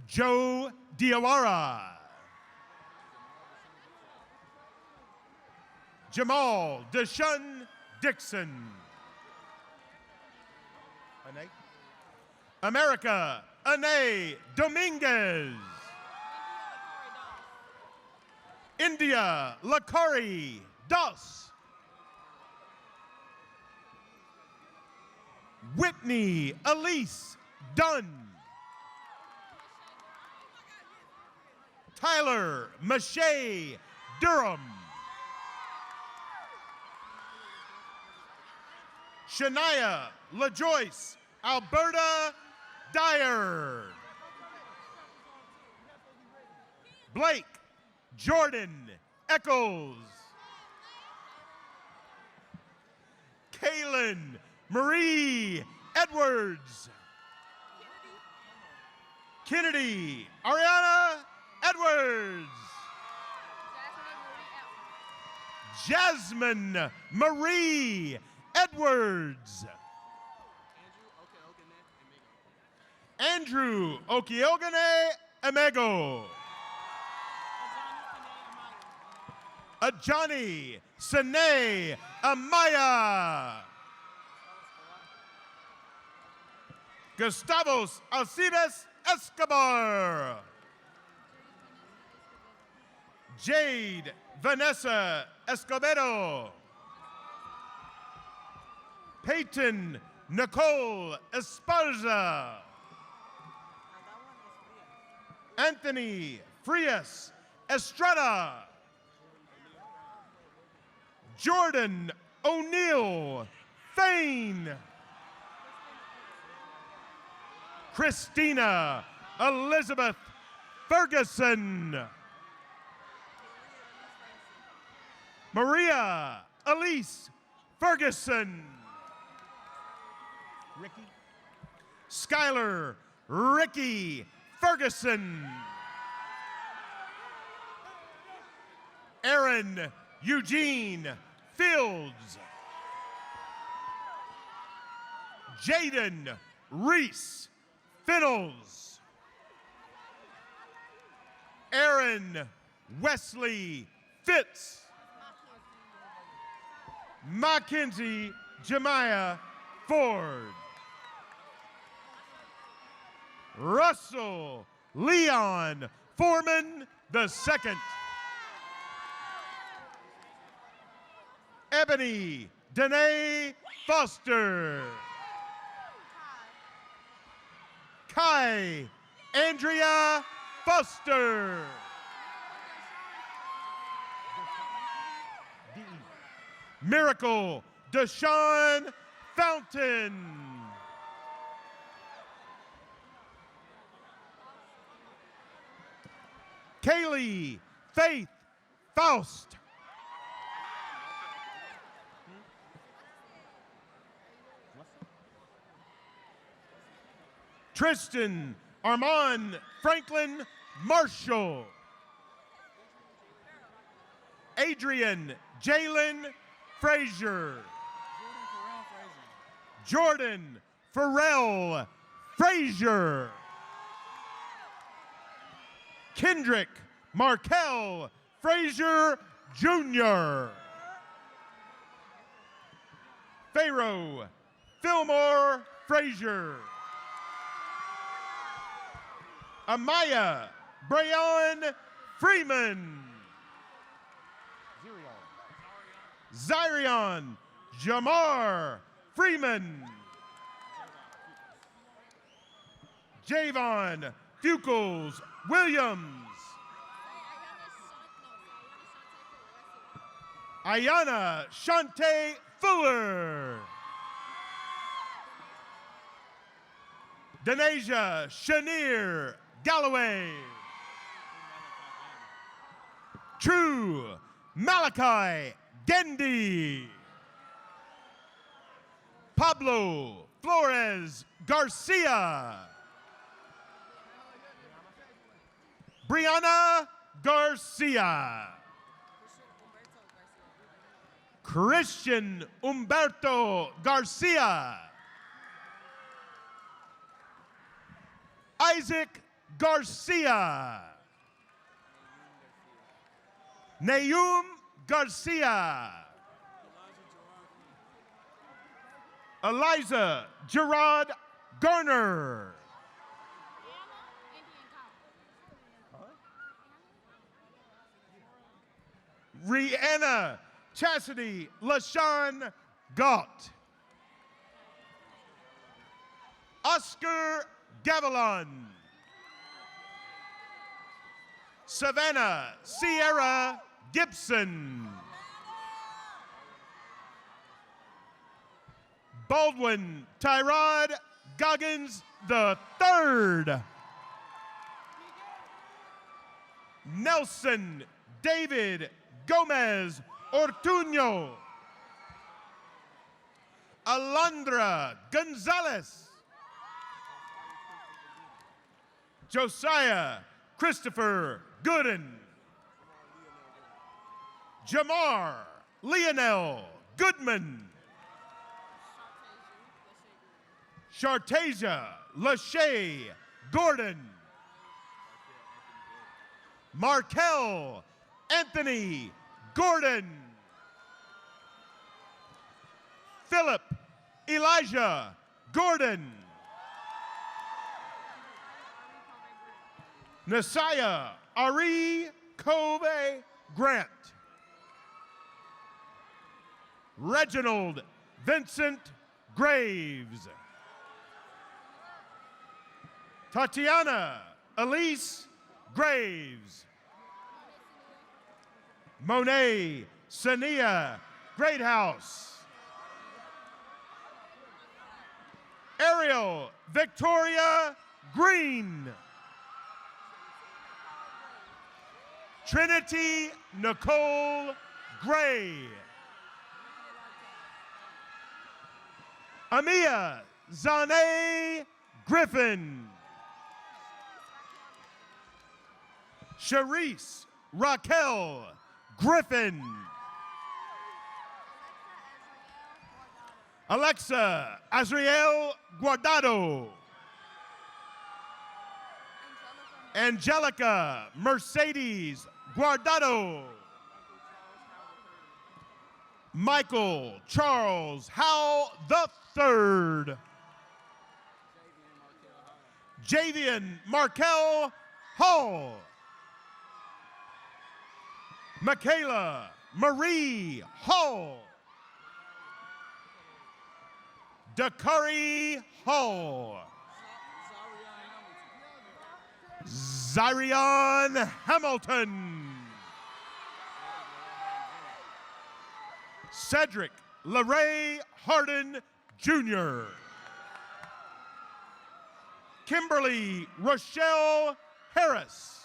[SPEAKER 10] Joe Diawara. Jamal Deshun Dixon. America Ane Dominguez. India Lakari Das. Whitney Elise Dunn. Tyler Mache Durham. Shania LaJoyce Alberta Dyer. Blake Jordan Eccles. Kaylin Marie Edwards. Kennedy Ariana Edwards. Jasmine Marie Edwards. Andrew Okiogane Emego. Ajani Sine Amaya. Gustavos Alcides Escobar. Jade Vanessa Escobedo. Peyton Nicole Esparza. Anthony Frias Estrada. Jordan O'Neill Thane. Christina Elizabeth Ferguson. Maria Elise Ferguson. Ricky. Skylar Ricky Ferguson. Aaron Eugene Fields. Jaden Reese Finnels. Aaron Wesley Fitz. Mackenzie Jemiah Ford. Russell Leon Foreman II. Ebony Danae Foster. Kai Andrea Foster. Miracle Deshaun Fountain. Kaylee Faith Faust. Tristan Armand Franklin Marshall. Adrian Jalen Frazier. Jordan Farrell Frazier. Kendrick Markel Frazier Jr. Pharaoh Fillmore Frazier. Amaya Brayon Freeman. Zyrion Jamar Freeman. Javon Fucles Williams. Ayana Shante Fuller. Denasia Shanier Galloway. True Malachi Dendy. Pablo Flores Garcia. Brianna Garcia. Christian Humberto Garcia. Isaac Garcia. Nayum Garcia. Eliza Gerard Garner. Rihanna Chastity LaShawn Gott. Oscar Gavilon. Savannah Sierra Gibson. Baldwin Tyrod Goggins III. Nelson David Gomez Ortuño. Alondra Gonzalez. Josiah Christopher Gooden. Jamar Leonel Goodman. Shartasia Lachey Gordon. Markel Anthony Gordon. Philip Elijah Gordon. Nasiah Ari Kobe Grant. Reginald Vincent Graves. Tatiana Elise Graves. Monet Sania Greathouse. Ariel Victoria Green. Trinity Nicole Gray. Amia Zane Griffin. Sharice Raquel Griffin. Alexa Azriel Guardado. Angelica Mercedes Guardado. Michael Charles Howell III. Javian Markel Hall. Michaela Marie Hall. Dakari Hall. Zyrion Hamilton. Cedric LeRae Harden Jr. Kimberly Rochelle Harris.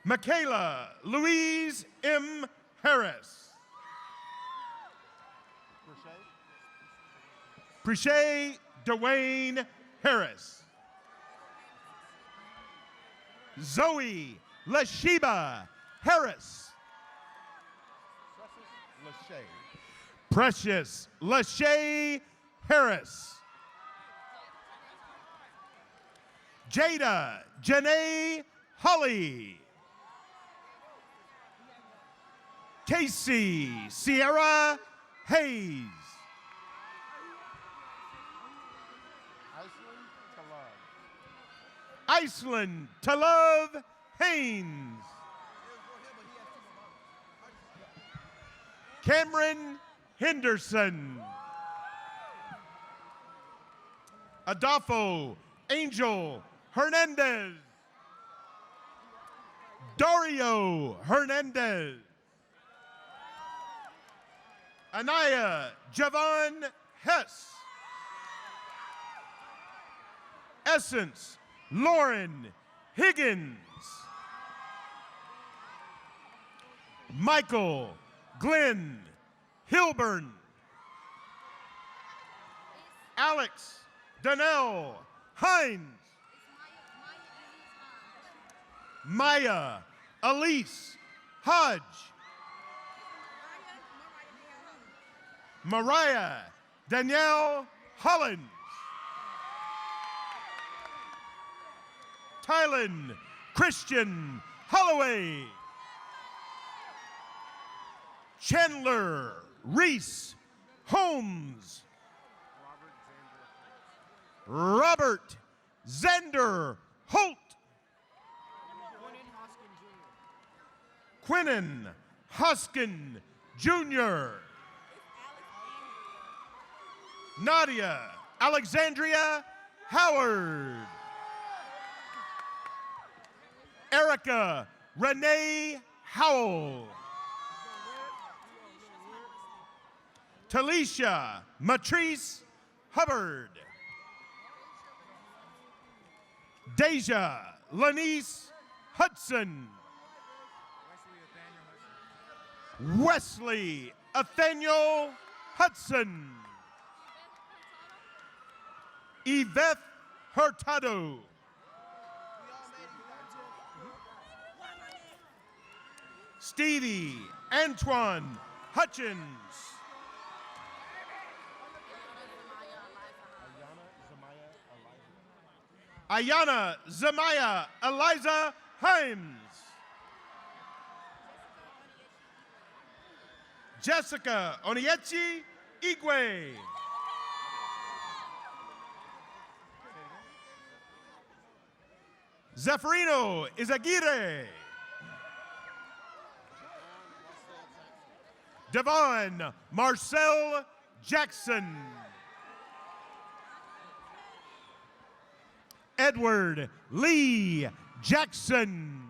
[SPEAKER 10] Michaela Louise M. Harris. Prishay Dwayne Harris. Zoe Lasheba Harris. Precious Lachey Harris. Jada Janae Holly. Casey Sierra Hayes. Iceland Talove Haynes. Cameron Henderson. Adolfo Angel Hernandez. Dario Hernandez. Anaya Javon Hess. Essence Lauren Higgins. Michael Glenn Hilburn. Alex Donnell Hines. Maya Elise Hodge. Mariah Danielle Hollins. Tylen Christian Holloway. Chandler Reese Holmes. Robert Zander Holt. Quinnen Hoskin Jr. Nadia Alexandria Howard. Erica Renee Howell. Talisha Matrice Hubbard. Deja Lanice Hudson. Wesley Nathaniel Hudson. Yvette Hurtado. Stevie Antoine Hutchins. Ayana Zamaya Eliza Himes. Jessica Oniechi Igwe. Zeferino Izaguirre. Devon Marcel Jackson. Edward Lee Jackson.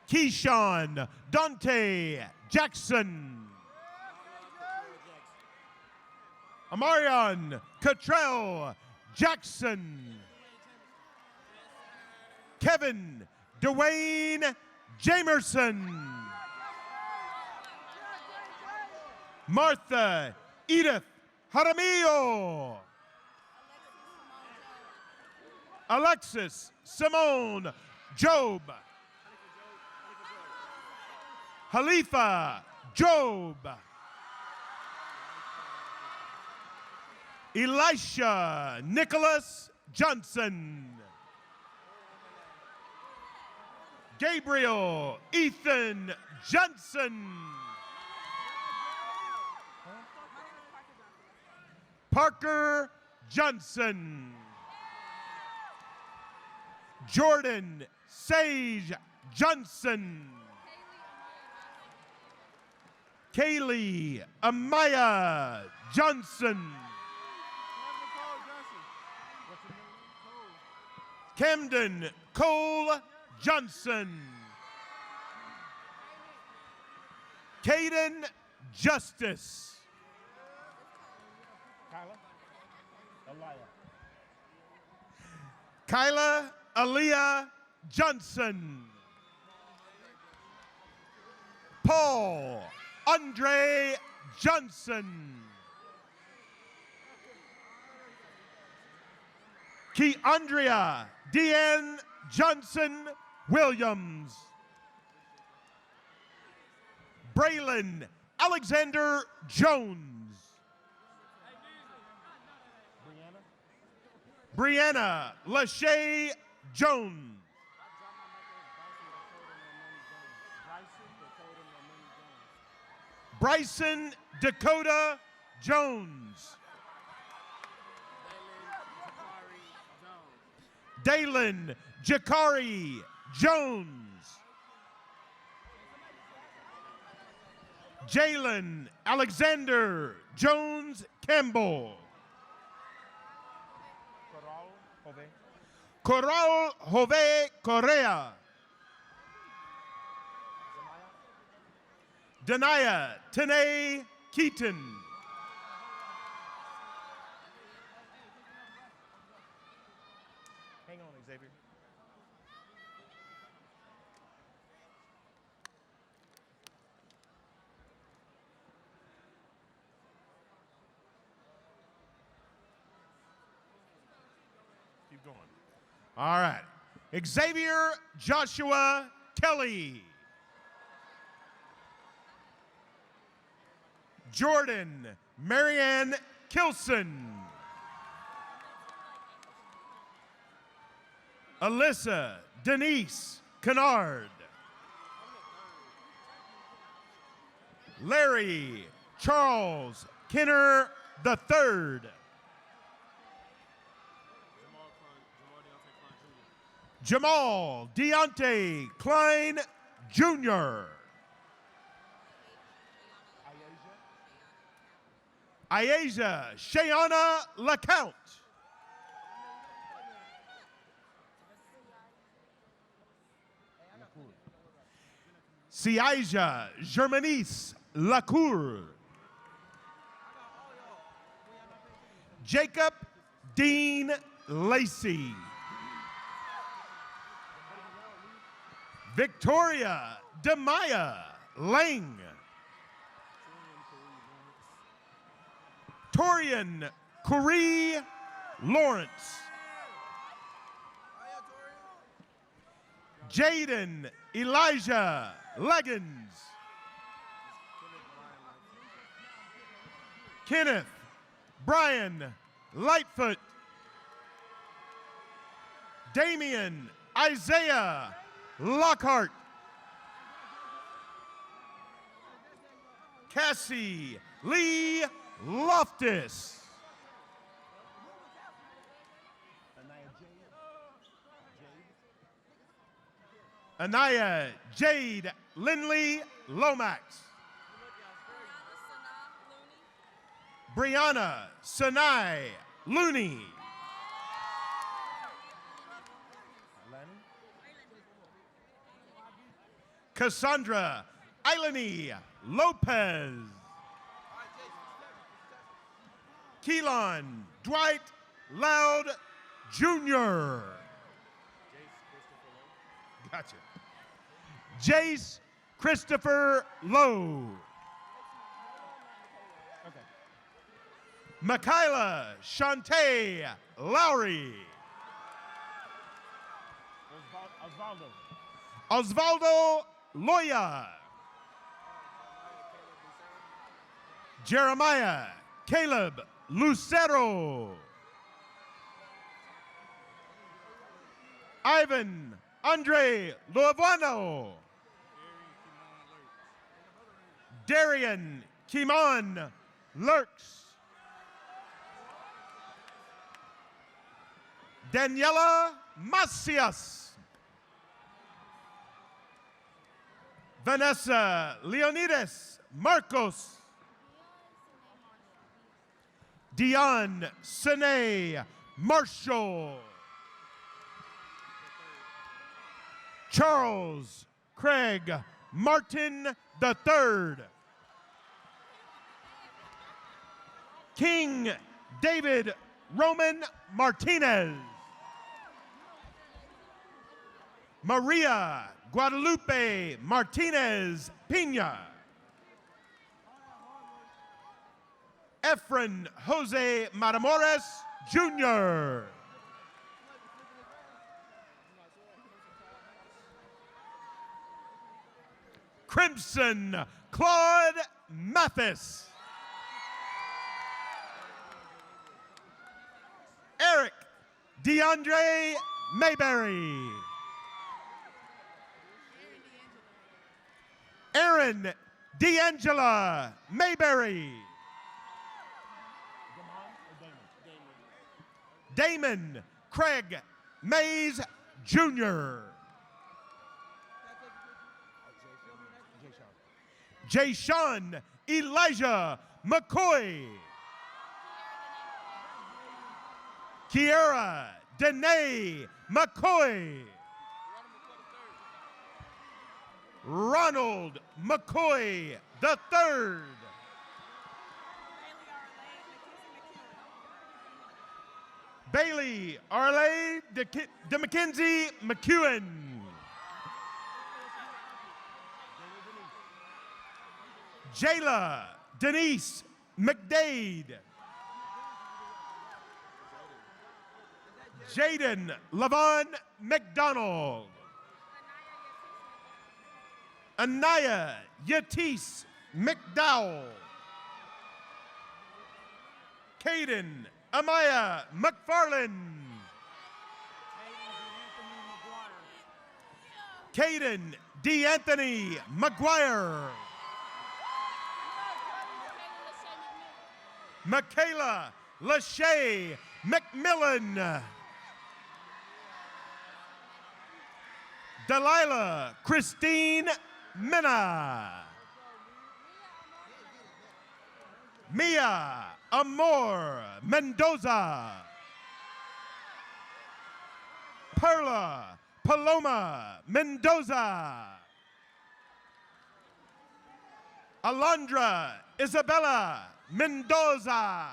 [SPEAKER 10] Keyshawn Dante Jackson. Amarion Cottrell Jackson. Kevin Dwayne Jamerson. Martha Edith Jaramillo. Alexis Simone Job. Halifa Job. Elisha Nicholas Johnson. Gabriel Ethan Johnson. Parker Johnson. Jordan Sage Johnson. Kaylee Amaya Johnson. Camden Cole Johnson. Caden Justice. Kyla Aaliyah Johnson. Paul Andre Johnson. Keandria Deanne Johnson Williams. Braylon Alexander Jones. Brianna Lachey Jones. Bryson Dakota Jones. Dalen Jakari Jones. Jalen Alexander Jones Campbell. Coral Jove Correa. Denaya Tanae Keaton. Hang on, Xavier. Keep going. All right. Xavier Joshua Kelly. Jordan Marianne Kilson. Alyssa Denise Kennard. Larry Charles Kenner III. Jamal Deontay Klein Jr. Ayasia Shayana LaCount. Siaja Germanice Lacour. Jacob Dean Lacey. Victoria Demaya Lang. Torian Corey Lawrence. Jaden Elijah Leggins. Kenneth Brian Lightfoot. Damian Isaiah Lockhart. Cassie Lee Loftus. Anaya Jade Lindley Lomax. Brianna Sanai Looney. Cassandra Ilani Lopez. Keelan Dwight Loud Jr. Gotcha. Jace Christopher Lowe. Okay. Michaela Shantae Lowry. Osvaldo Loya. Jeremiah Caleb Lucero. Ivan Andre Luavano. Darian Kimon Lurks. Daniela Macias. Vanessa Leonidas Marcos. Dion Sine Marshall. Charles Craig Martin III. King David Roman Martinez. Maria Guadalupe Martinez Pina. Efren Jose Matamoros Jr. Crimson Claude Mathis. Eric DeAndre Mayberry. Aaron D'Angela Mayberry. Damon Craig Mays Jr. Jayshawn Elijah McCoy. Kiera Danae McCoy. Ronald McCoy III. Bailey Arley DeMckenzie McEwen. Jayla Denise McDade. Jaden Lavon McDonald. Anaya Yatis McDowell. Caden Amaya McFarland. Caden DeAnthony McGuire. Michaela Lachey McMillan. Delilah Christine Minna. Mia Amor Mendoza. Perla Paloma Mendoza. Alondra Isabella Mendoza.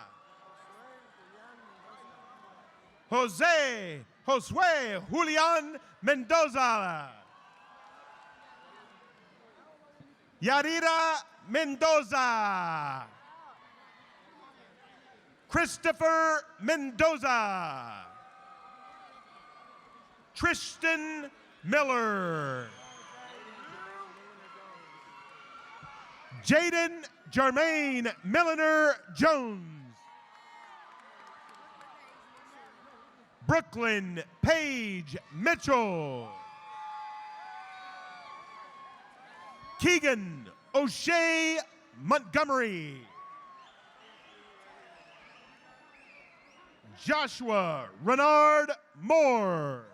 [SPEAKER 10] Josue Julian Mendoza. Yarira Mendoza. Christopher Mendoza. Tristan Miller. Jaden Jermaine Milliner Jones. Brooklyn Paige Mitchell. Keegan O'Shea Montgomery. Joshua Renard Moore.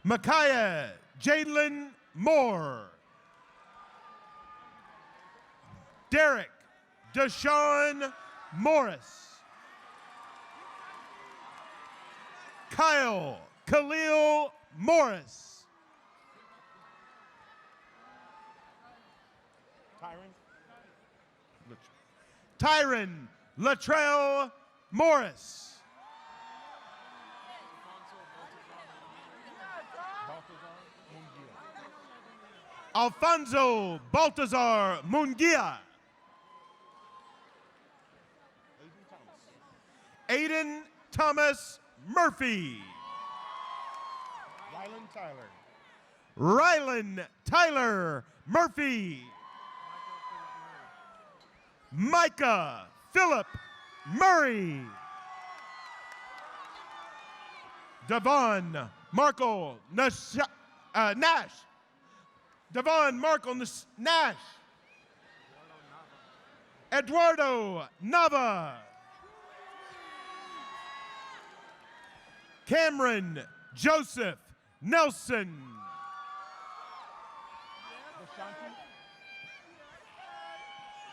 [SPEAKER 10] Micaiah Jadlin Moore. Derek Deshaun Morris. Kyle Khalil Morris. Tyron Latrell Morris. Alfonso Baltazar Munguia. Aiden Thomas Murphy. Rylan Tyler. Rylan Tyler Murphy. Micah Philip Murray. Devon Markle Nash. Devon Markle Nash. Eduardo Nava. Cameron Joseph Nelson.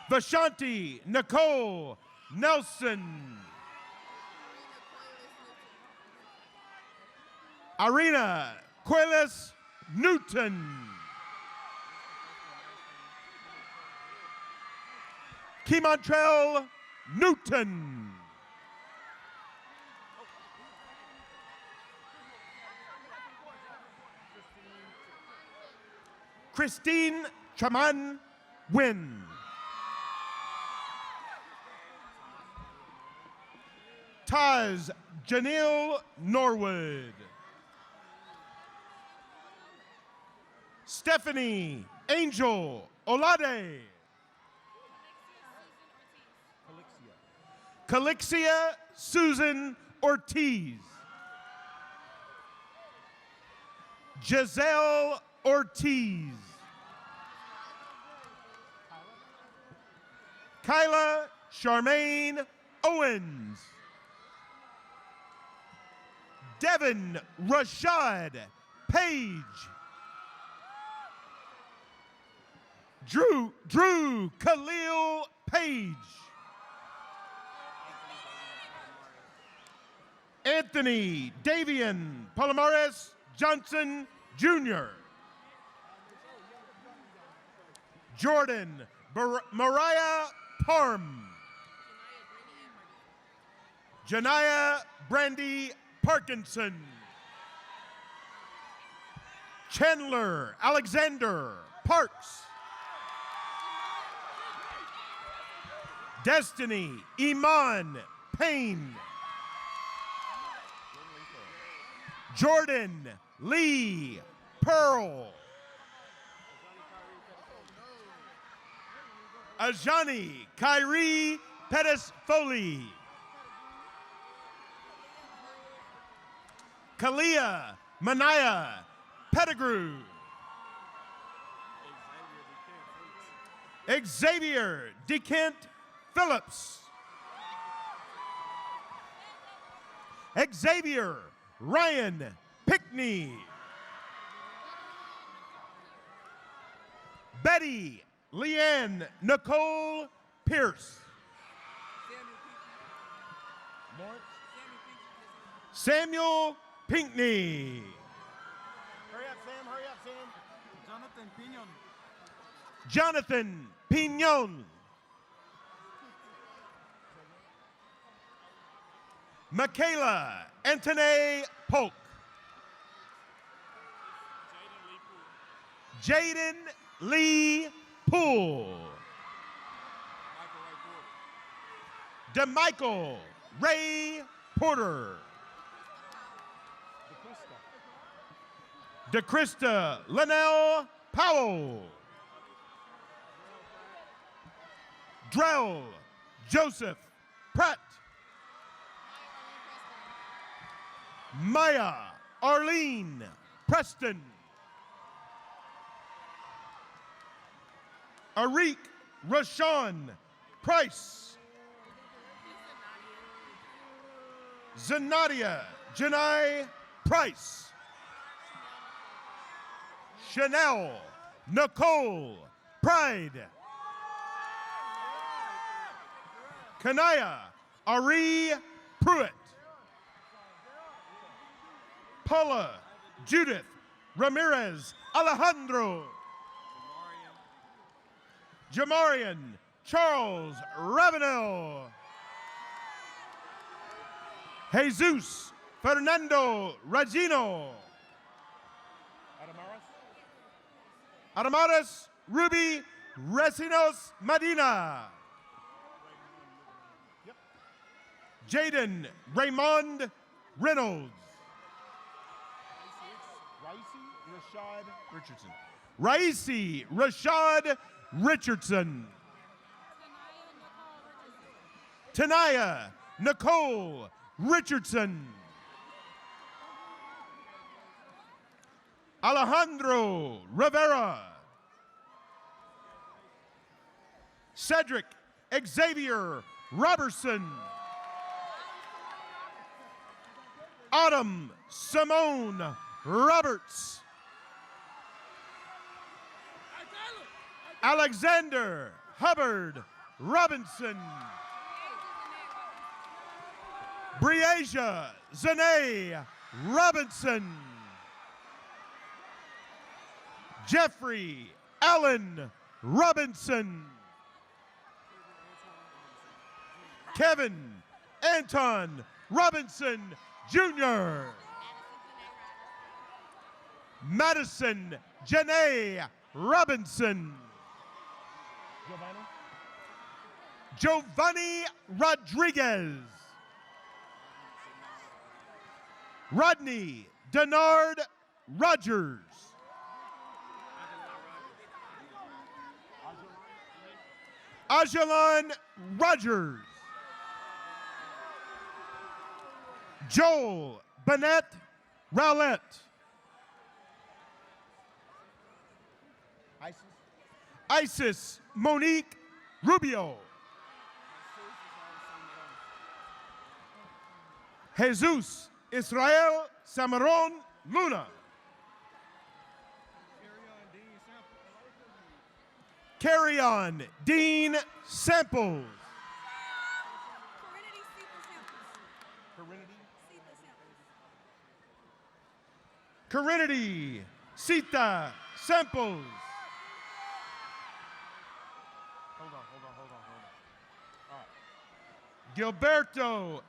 [SPEAKER 10] Vashanti Nicole Nelson. Irina Quillis Newton. Kemontrell Newton. Christine Chaman Wynn. Taz Janelle Norwood. Stephanie Angel Olade. Calixia Susan Ortiz. Giselle Ortiz. Kyla Charmaine Owens. Devin Rashad Page. Drew Khalil Page. Anthony Davian Palomares Johnson Jr. Jordan Mariah Parm. Janaya Brandy Parkinson. Chandler Alexander Parks. Destiny Iman Payne. Jordan Lee Pearl. Ajani Kyrie Pettis Foley. Kalia Manaya Pettigrew. Xavier DeKent Phillips. Xavier Ryan Pickney. Betty Leanne Nicole Pierce. Samuel Pinkney.
[SPEAKER 11] Hurry up, Sam. Jonathan Pinion.
[SPEAKER 10] Jonathan Pignon. Michaela Anthony Polk. Jaden Lee Poole. DeMichael Ray Porter. DeChrista Linnell Powell. Drell Joseph Pratt. Maya Arlene Preston. Arik Rashawn Price. Zanadia Janai Price. Chanel Nicole Pride. Kanaya Ari Pruitt. Paula Judith Ramirez Alejandro. Jamarian Charles Ravenel. Jesus Fernando Regino. Adamaris Ruby Resinos Medina. Jaden Raymond Reynolds. Rashad Richardson. Raisi Rashad Richardson. Tanaya Nicole Richardson. Alejandro Rivera. Cedric Xavier Robertson. Autumn Simone Roberts. Alexander Hubbard Robinson. Briasia Zane Robinson. Jeffrey Allen Robinson. Kevin Anton Robinson Jr. Madison Janae Robinson. Giovanni Rodriguez. Rodney Denard Rogers. Ajalon Rogers. Joel Bennett Rowlett. Isis Monique Rubio. Jesus Israel Samaron Luna. Carry on Dean Samples. Corinity Sita Samples. Hold on. Gilberto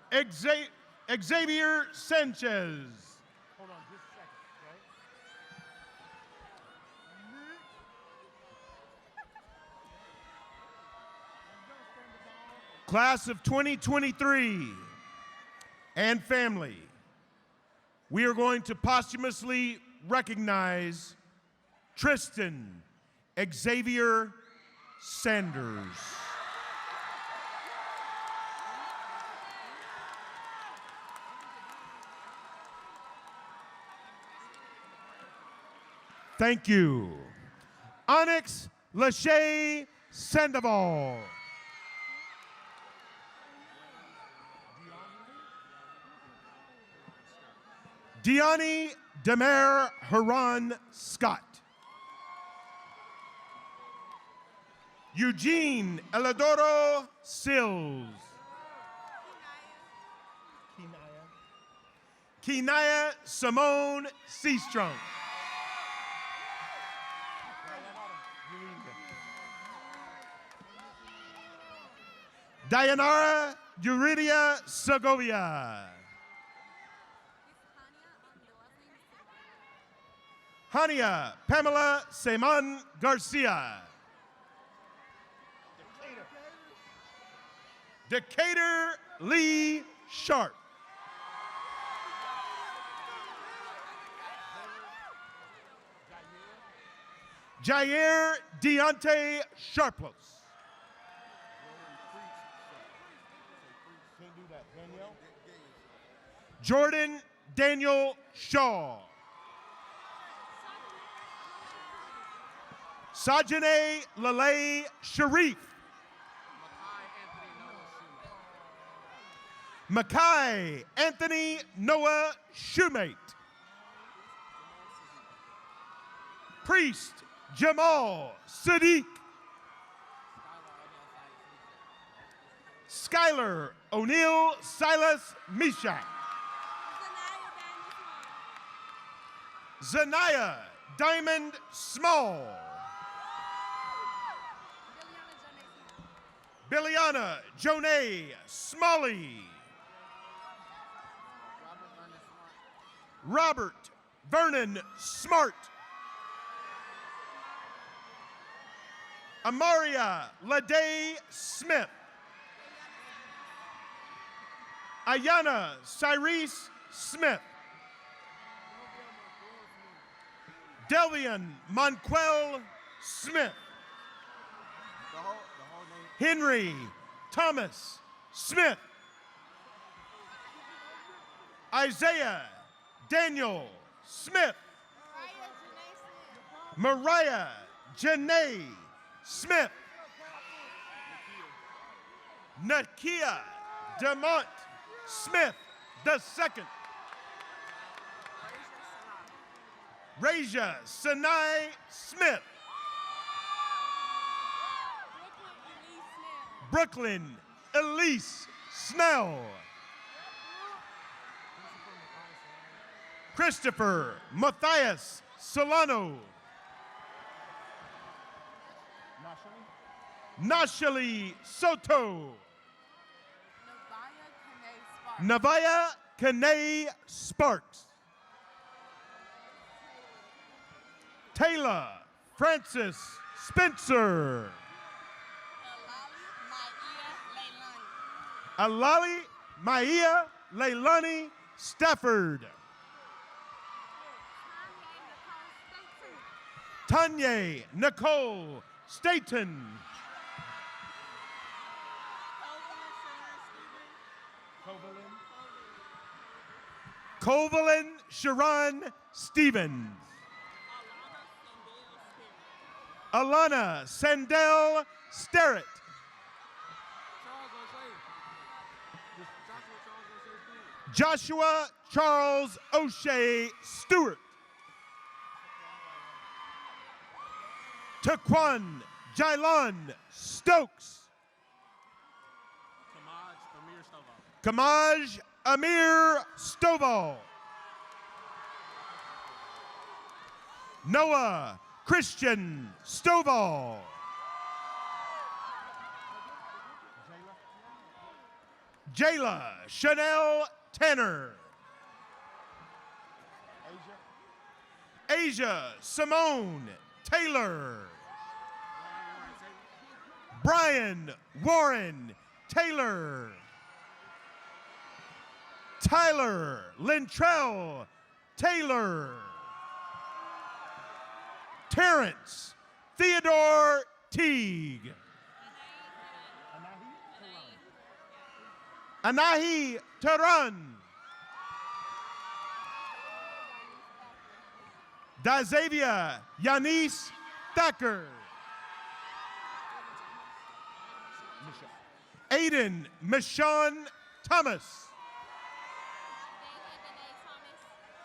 [SPEAKER 10] Xavier Sanchez. Hold on just a second, okay? Class of 2023 and family, we are going to posthumously recognize Tristan Xavier Sanders. Thank you. Onyx Lachey Sandoval. Deani Demer Haran Scott. Eugene Elidoro Sills. Kenaya Simone Seastrunk. Dayanara Euridia Segovia. Hania Pamela Seman Garcia. Decatur Lee Sharp. Jair Deontay Sharplos. Jordan Daniel Shaw. Sajane Lalay Sharif. Makai Anthony Noah Shoemate. Priest Jamal Sadiq. Skylar O'Neill Silas Mishak. Zanaya Diamond Small. Billiana Jonay Smalley. Robert Vernon Smart. Amaria Ladae Smith. Ayana Cyrese Smith. Delvian Monquel Smith.
[SPEAKER 11] The whole name.
[SPEAKER 10] Henry Thomas Smith. Isaiah Daniel Smith. Mariah Janae Smith. Nakia Demont Smith II. Raja Sanai Smith. Brooklyn Elise Snell. Christopher Matthias Solano. Nashali Soto. Navaya Kane Sparks. Taylor Francis Spencer. Alali Maia Leilani Stafford. Tanya Nicole Staten. Covalin Sharon Stevens. Alana Sandell Sterrett. Joshua Charles O'Shea Stewart. Taquan Jailon Stokes. Kamaj Amir Stovall. Noah Christian Stovall. Jayla Chanel Tanner. Asia Simone Taylor. Brian Warren Taylor. Tyler Lintrell Taylor. Terrence Theodore Teague. Anahi Taran. Dazavia Yanis Thacker. Aiden Michonne Thomas.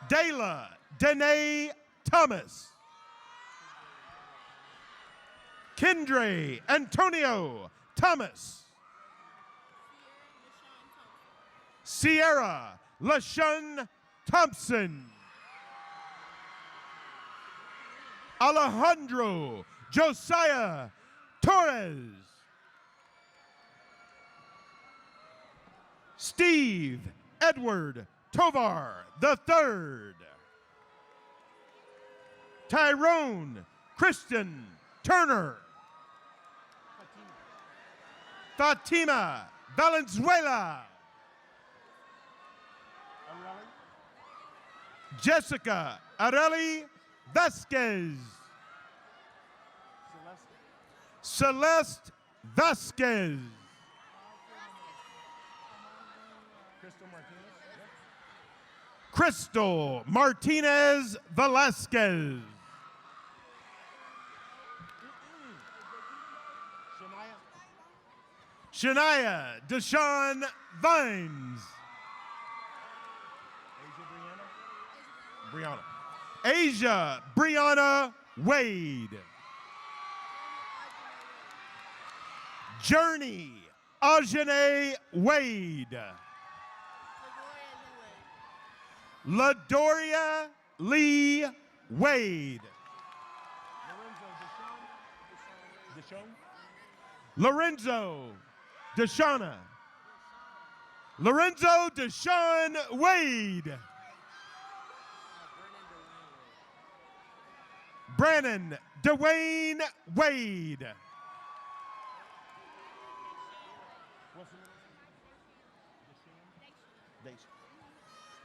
[SPEAKER 10] Dayla Danae Thomas. Kendre Antonio Thomas. Sierra LaShun Thompson. Alejandro Josiah Torres. Steve Edward Tovar III. Tyrone Kristen Turner. Fatima Valenzuela. Jessica Areli Vasquez. Celeste Vasquez. Crystal Martinez Velasquez. Shania Deshawn Vines. Asia Brianna Wade. Journey Ajane Wade. LaDoria Lee Wade. Lorenzo Deshauna. Lorenzo Deshaun Wade. Brannon Dwayne Wade.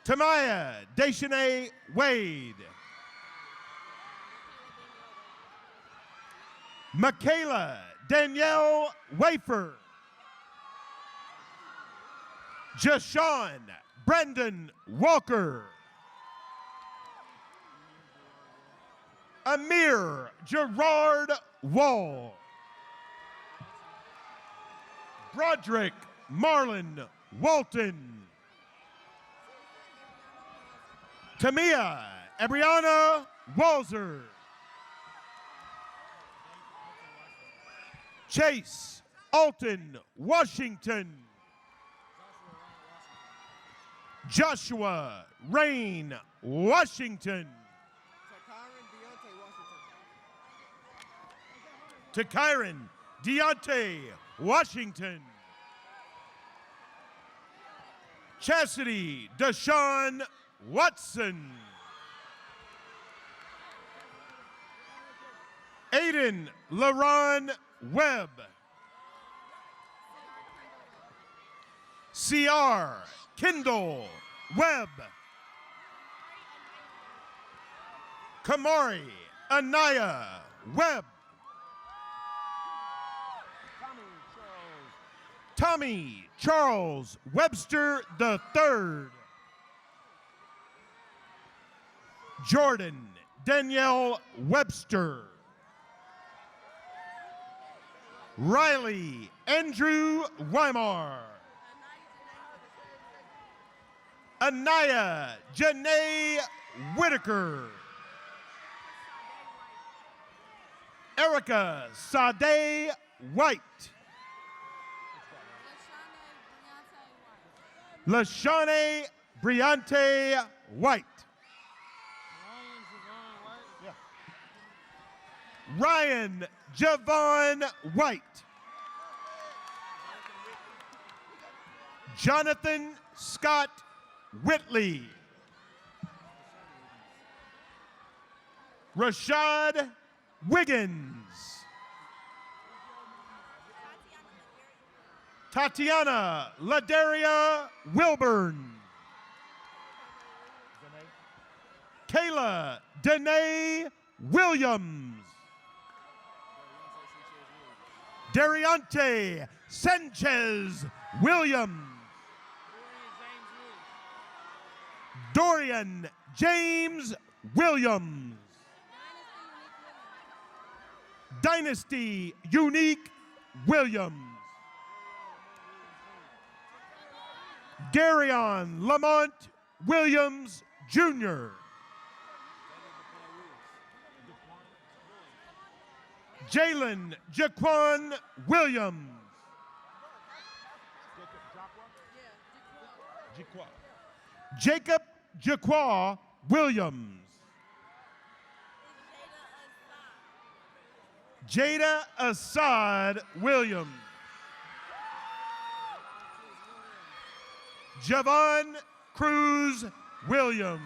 [SPEAKER 10] Tamaya Deshanae Wade. Michaela Danielle Wafer. Jashawn Brendan Walker. Amir Gerard Wall. Broderick Marlon Walton. Tamia Abriana Walzer. Chase Alton Washington. Joshua Rain Washington. Takyron Deontay Washington. Chastity Deshaun Watson. Aiden LaRon Webb. CR Kendall Webb. Kamari Anaya Webb. Tommy Charles Webster III. Jordan Danielle Webster. Riley Andrew Weimar. Anaya Janae Whitaker. Erica Sade White. Lashane Briante White. Ryan Javon White. Jonathan Scott Whitley. Rashad Wiggins. Tatiana Ladaria Wilburn. Kayla Danae Williams. Dariante Sanchez Williams. Dorian James Williams. Dynasty Unique Williams. Darion Lamont Williams Jr. Jalen Jaquan Williams. Jacob Jaqua Williams. Jada Assad Williams. Javon Cruz Williams.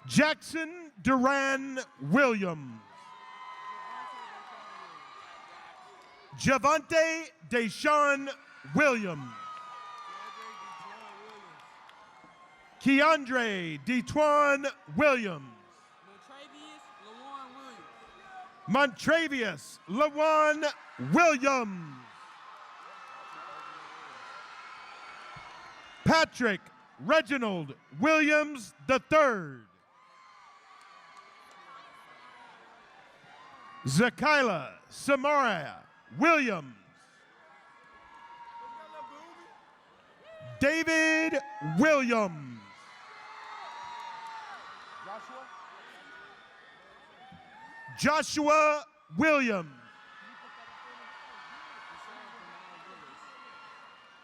[SPEAKER 10] Jackson Duran Williams. Javante Deshaun Williams. Keandre Detwan Williams. Montravius Lawan Williams. Patrick Reginald Williams III. Zakila Samara Williams. David Williams. Joshua Williams.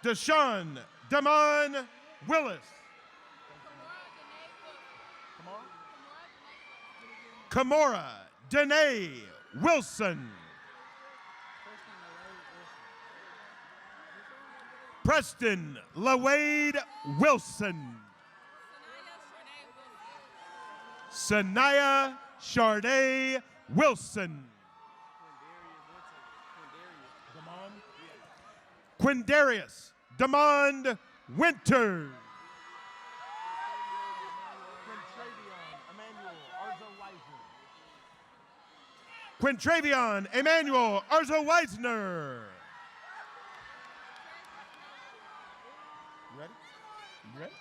[SPEAKER 10] Deshaun Damon Willis. Kamora Danae Wilson. Preston LaWade Wilson. Sanaya Sharday Wilson. Quindarius Demond Winter. Quintravion Emmanuel Arzo Weisner.
[SPEAKER 11] You ready? You ready?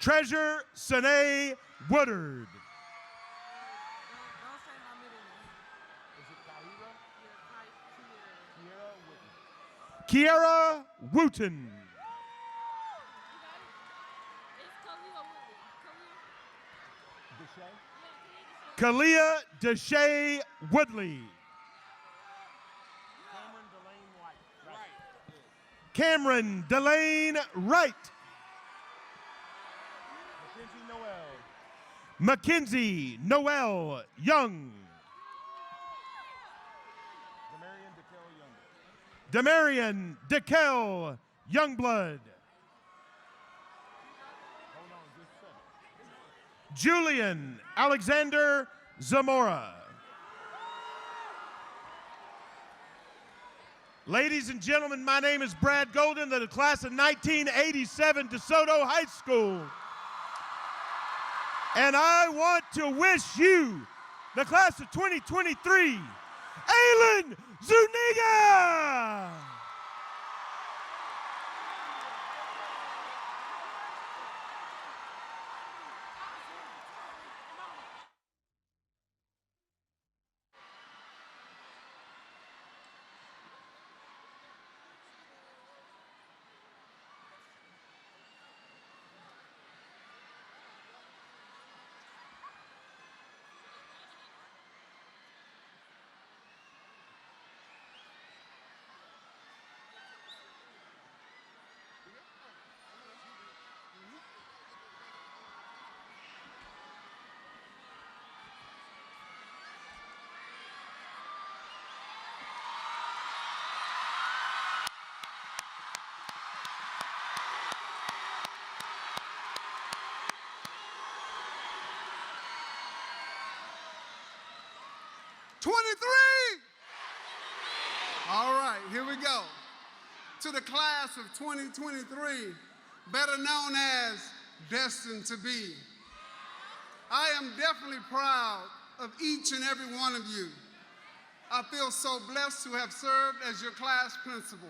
[SPEAKER 10] Treasure Sine Woodard. Kiara Wooten. Kalia Deshay Woodley. Cameron Delane Wright. Mackenzie Noel Young. Demarion DeKel Youngblood. Julian Alexander Zamora. Ladies and gentlemen, my name is Brad Golden, the class of 1987 DeSoto High School. And I want to wish you, the class of 2023, Aylin Zuniga!
[SPEAKER 12] All right, here we go. To the class of 2023, better known as Destined to Be. I am definitely proud of each and every one of you. I feel so blessed to have served as your class principal.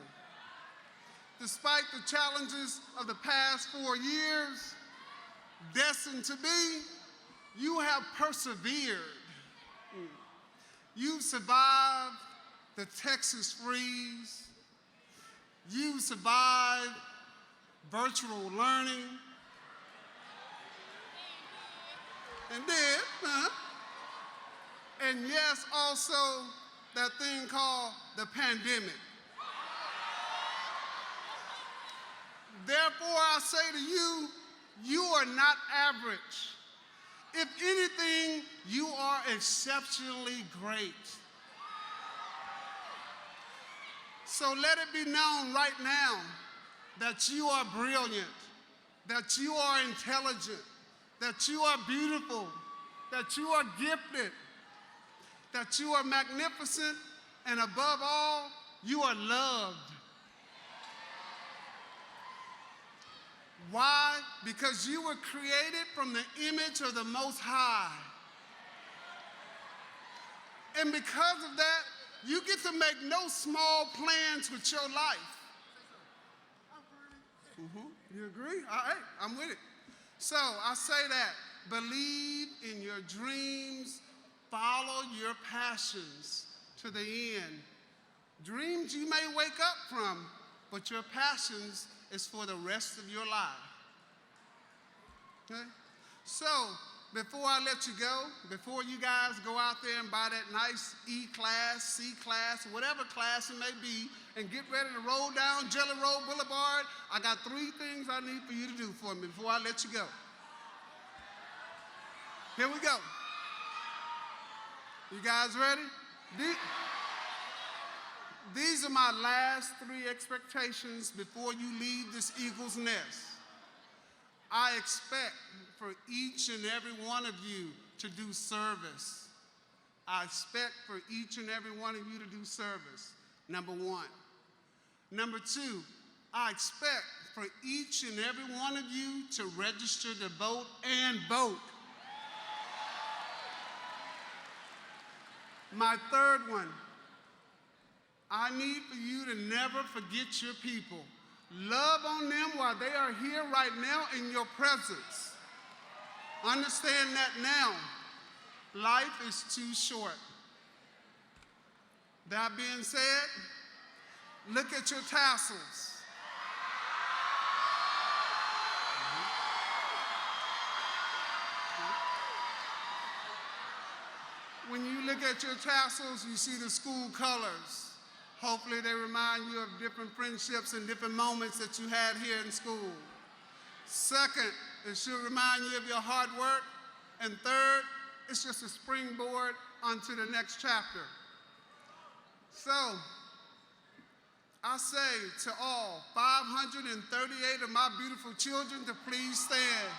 [SPEAKER 12] Despite the challenges of the past 4 years, destined to be, you have persevered. You've survived the Texas freeze. You survived virtual learning. And then, and yes, also that thing called the pandemic. Therefore, I say to you, you are not average. If anything, you are exceptionally great. So let it be known right now that you are brilliant, that you are intelligent, that you are beautiful, that you are gifted, that you are magnificent, and above all, you are loved. Why? Because you were created from the image of the Most High. And because of that, you get to make no small plans with your life. You agree? All right, I'm with it. So I say that, believe in your dreams, follow your passions to the end. Dreams you may wake up from, but your passions is for the rest of your life. Okay? So, before I let you go, before you guys go out there and buy that nice E class, C class, whatever class it may be, and get ready to roll down Jelly Roll Boulevard, I got 3 things I need for you to do for me before I let you go. Here we go. You guys ready? These are my last 3 expectations before you leave this eagle's nest. I expect for each and every one of you to do service. I expect for each and every one of you to do service, number 1. Number 2, I expect for each and every one of you to register to vote and vote. My third one, I need for you to never forget your people. Love on them while they are here right now in your presence. Understand that now. Life is too short. That being said, look at your tassels. When you look at your tassels, you see the school colors. Hopefully they remind you of different friendships and different moments that you had here in school. Second, it should remind you of your hard work. And third, it's just a springboard onto the next chapter. So, I say to all 538 of my beautiful children to please stand.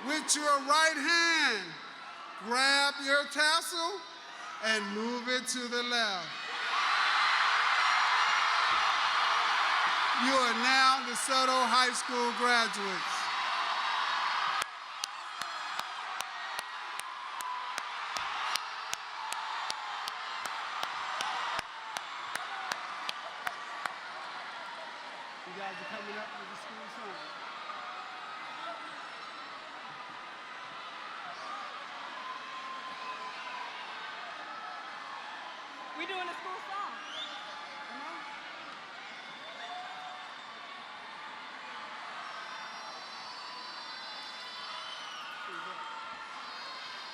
[SPEAKER 12] With your right hand, grab your tassel and move it to the left. You are now DeSoto High School graduates. You guys are coming up with the school song.
[SPEAKER 3] We doing a school song. Come on.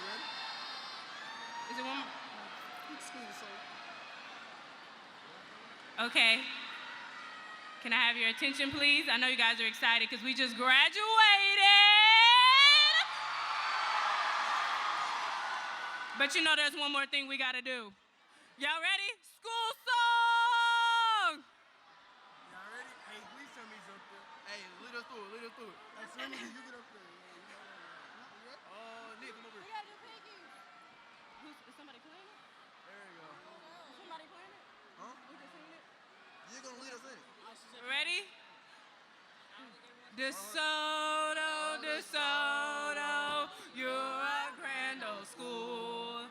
[SPEAKER 12] Ready?
[SPEAKER 3] Is it one more?
[SPEAKER 12] School song.
[SPEAKER 3] Okay. Can I have your attention, please? I know you guys are excited because we just graduated. But you know there's one more thing we gotta do. Y'all ready? School song!
[SPEAKER 11] Y'all ready? Hey, please tell me something. Hey, lead us through it, lead us through it. Hey, Sammy, you get up there. Nick, come over here.
[SPEAKER 3] We gotta do piggies. Is somebody playing it?
[SPEAKER 11] There you go.
[SPEAKER 3] Is somebody playing it?
[SPEAKER 11] Huh?
[SPEAKER 3] We just singing it?
[SPEAKER 11] You're gonna lead us in it.
[SPEAKER 3] Ready? DeSoto, DeSoto, you're a grand old school.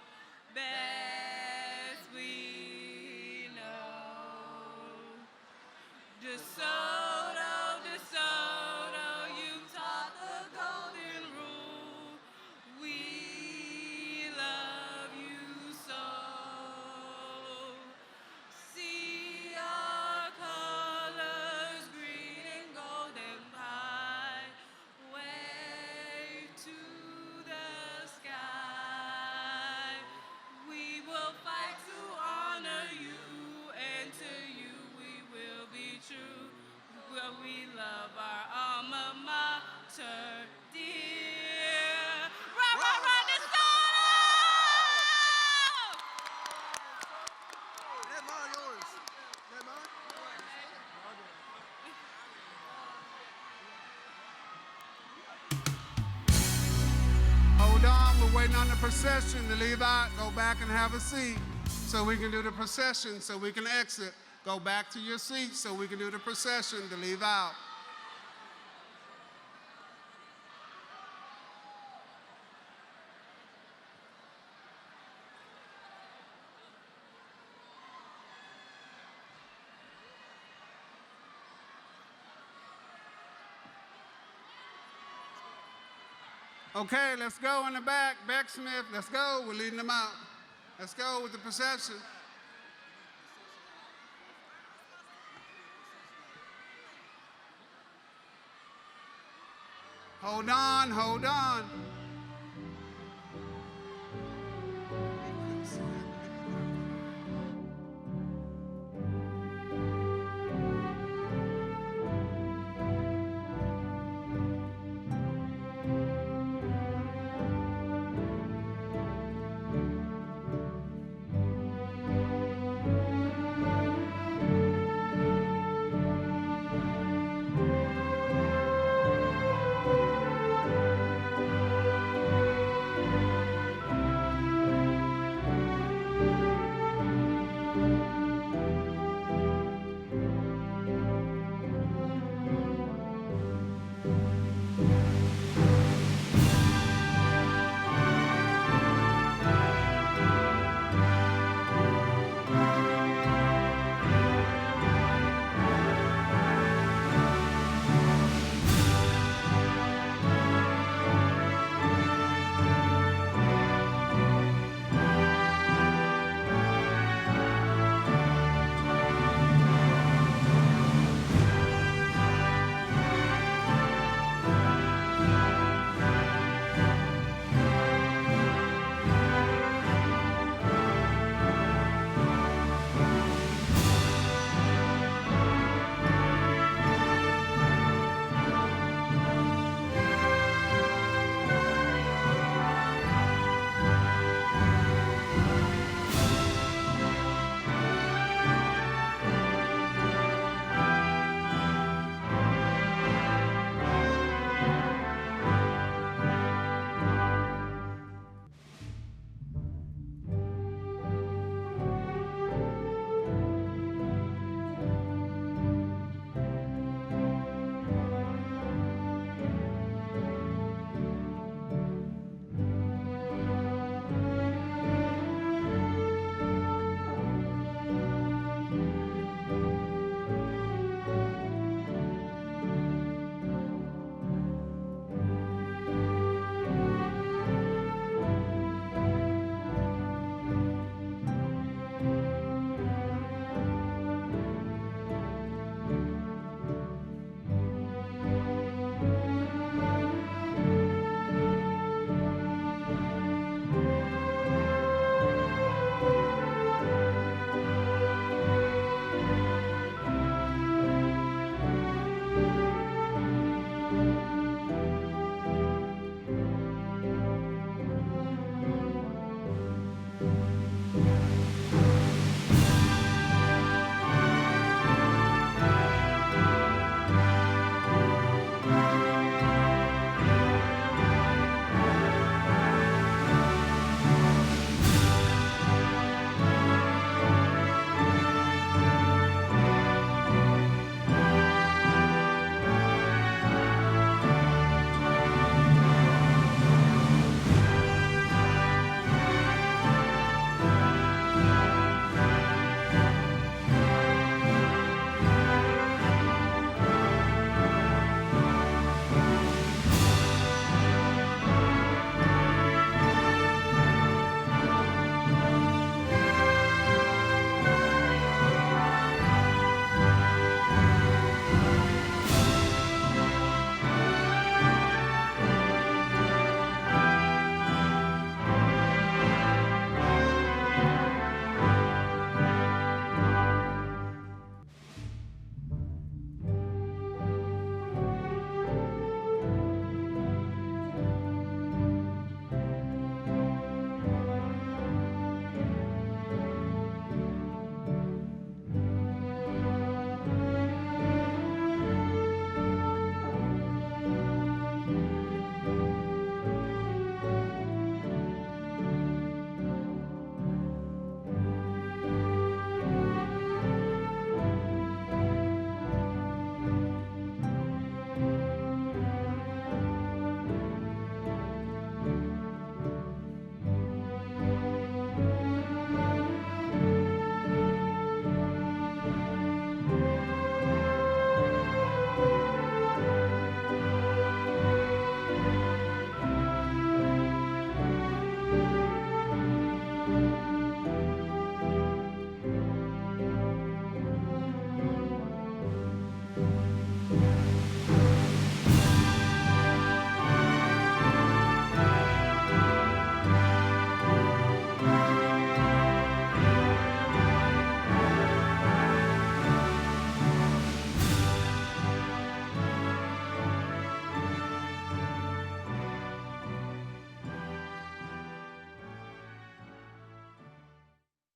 [SPEAKER 3] Best we know. DeSoto, DeSoto, you taught the golden rule. We love you so. See our colors, green and golden pie. Wave to the sky. We will fight to honor you, and to you we will be true. Well, we love our alma mater, dear. Rah, rah, rah, DeSoto!
[SPEAKER 11] That's mine, yours. That mine?
[SPEAKER 12] Hold on, we're waiting on the procession to leave out. Go back and have a seat so we can do the procession, so we can exit. Go back to your seat so we can do the procession to leave out. Okay, let's go in the back. Becksmith, let's go. We're leading them out. Let's go with the procession. Hold on, hold on.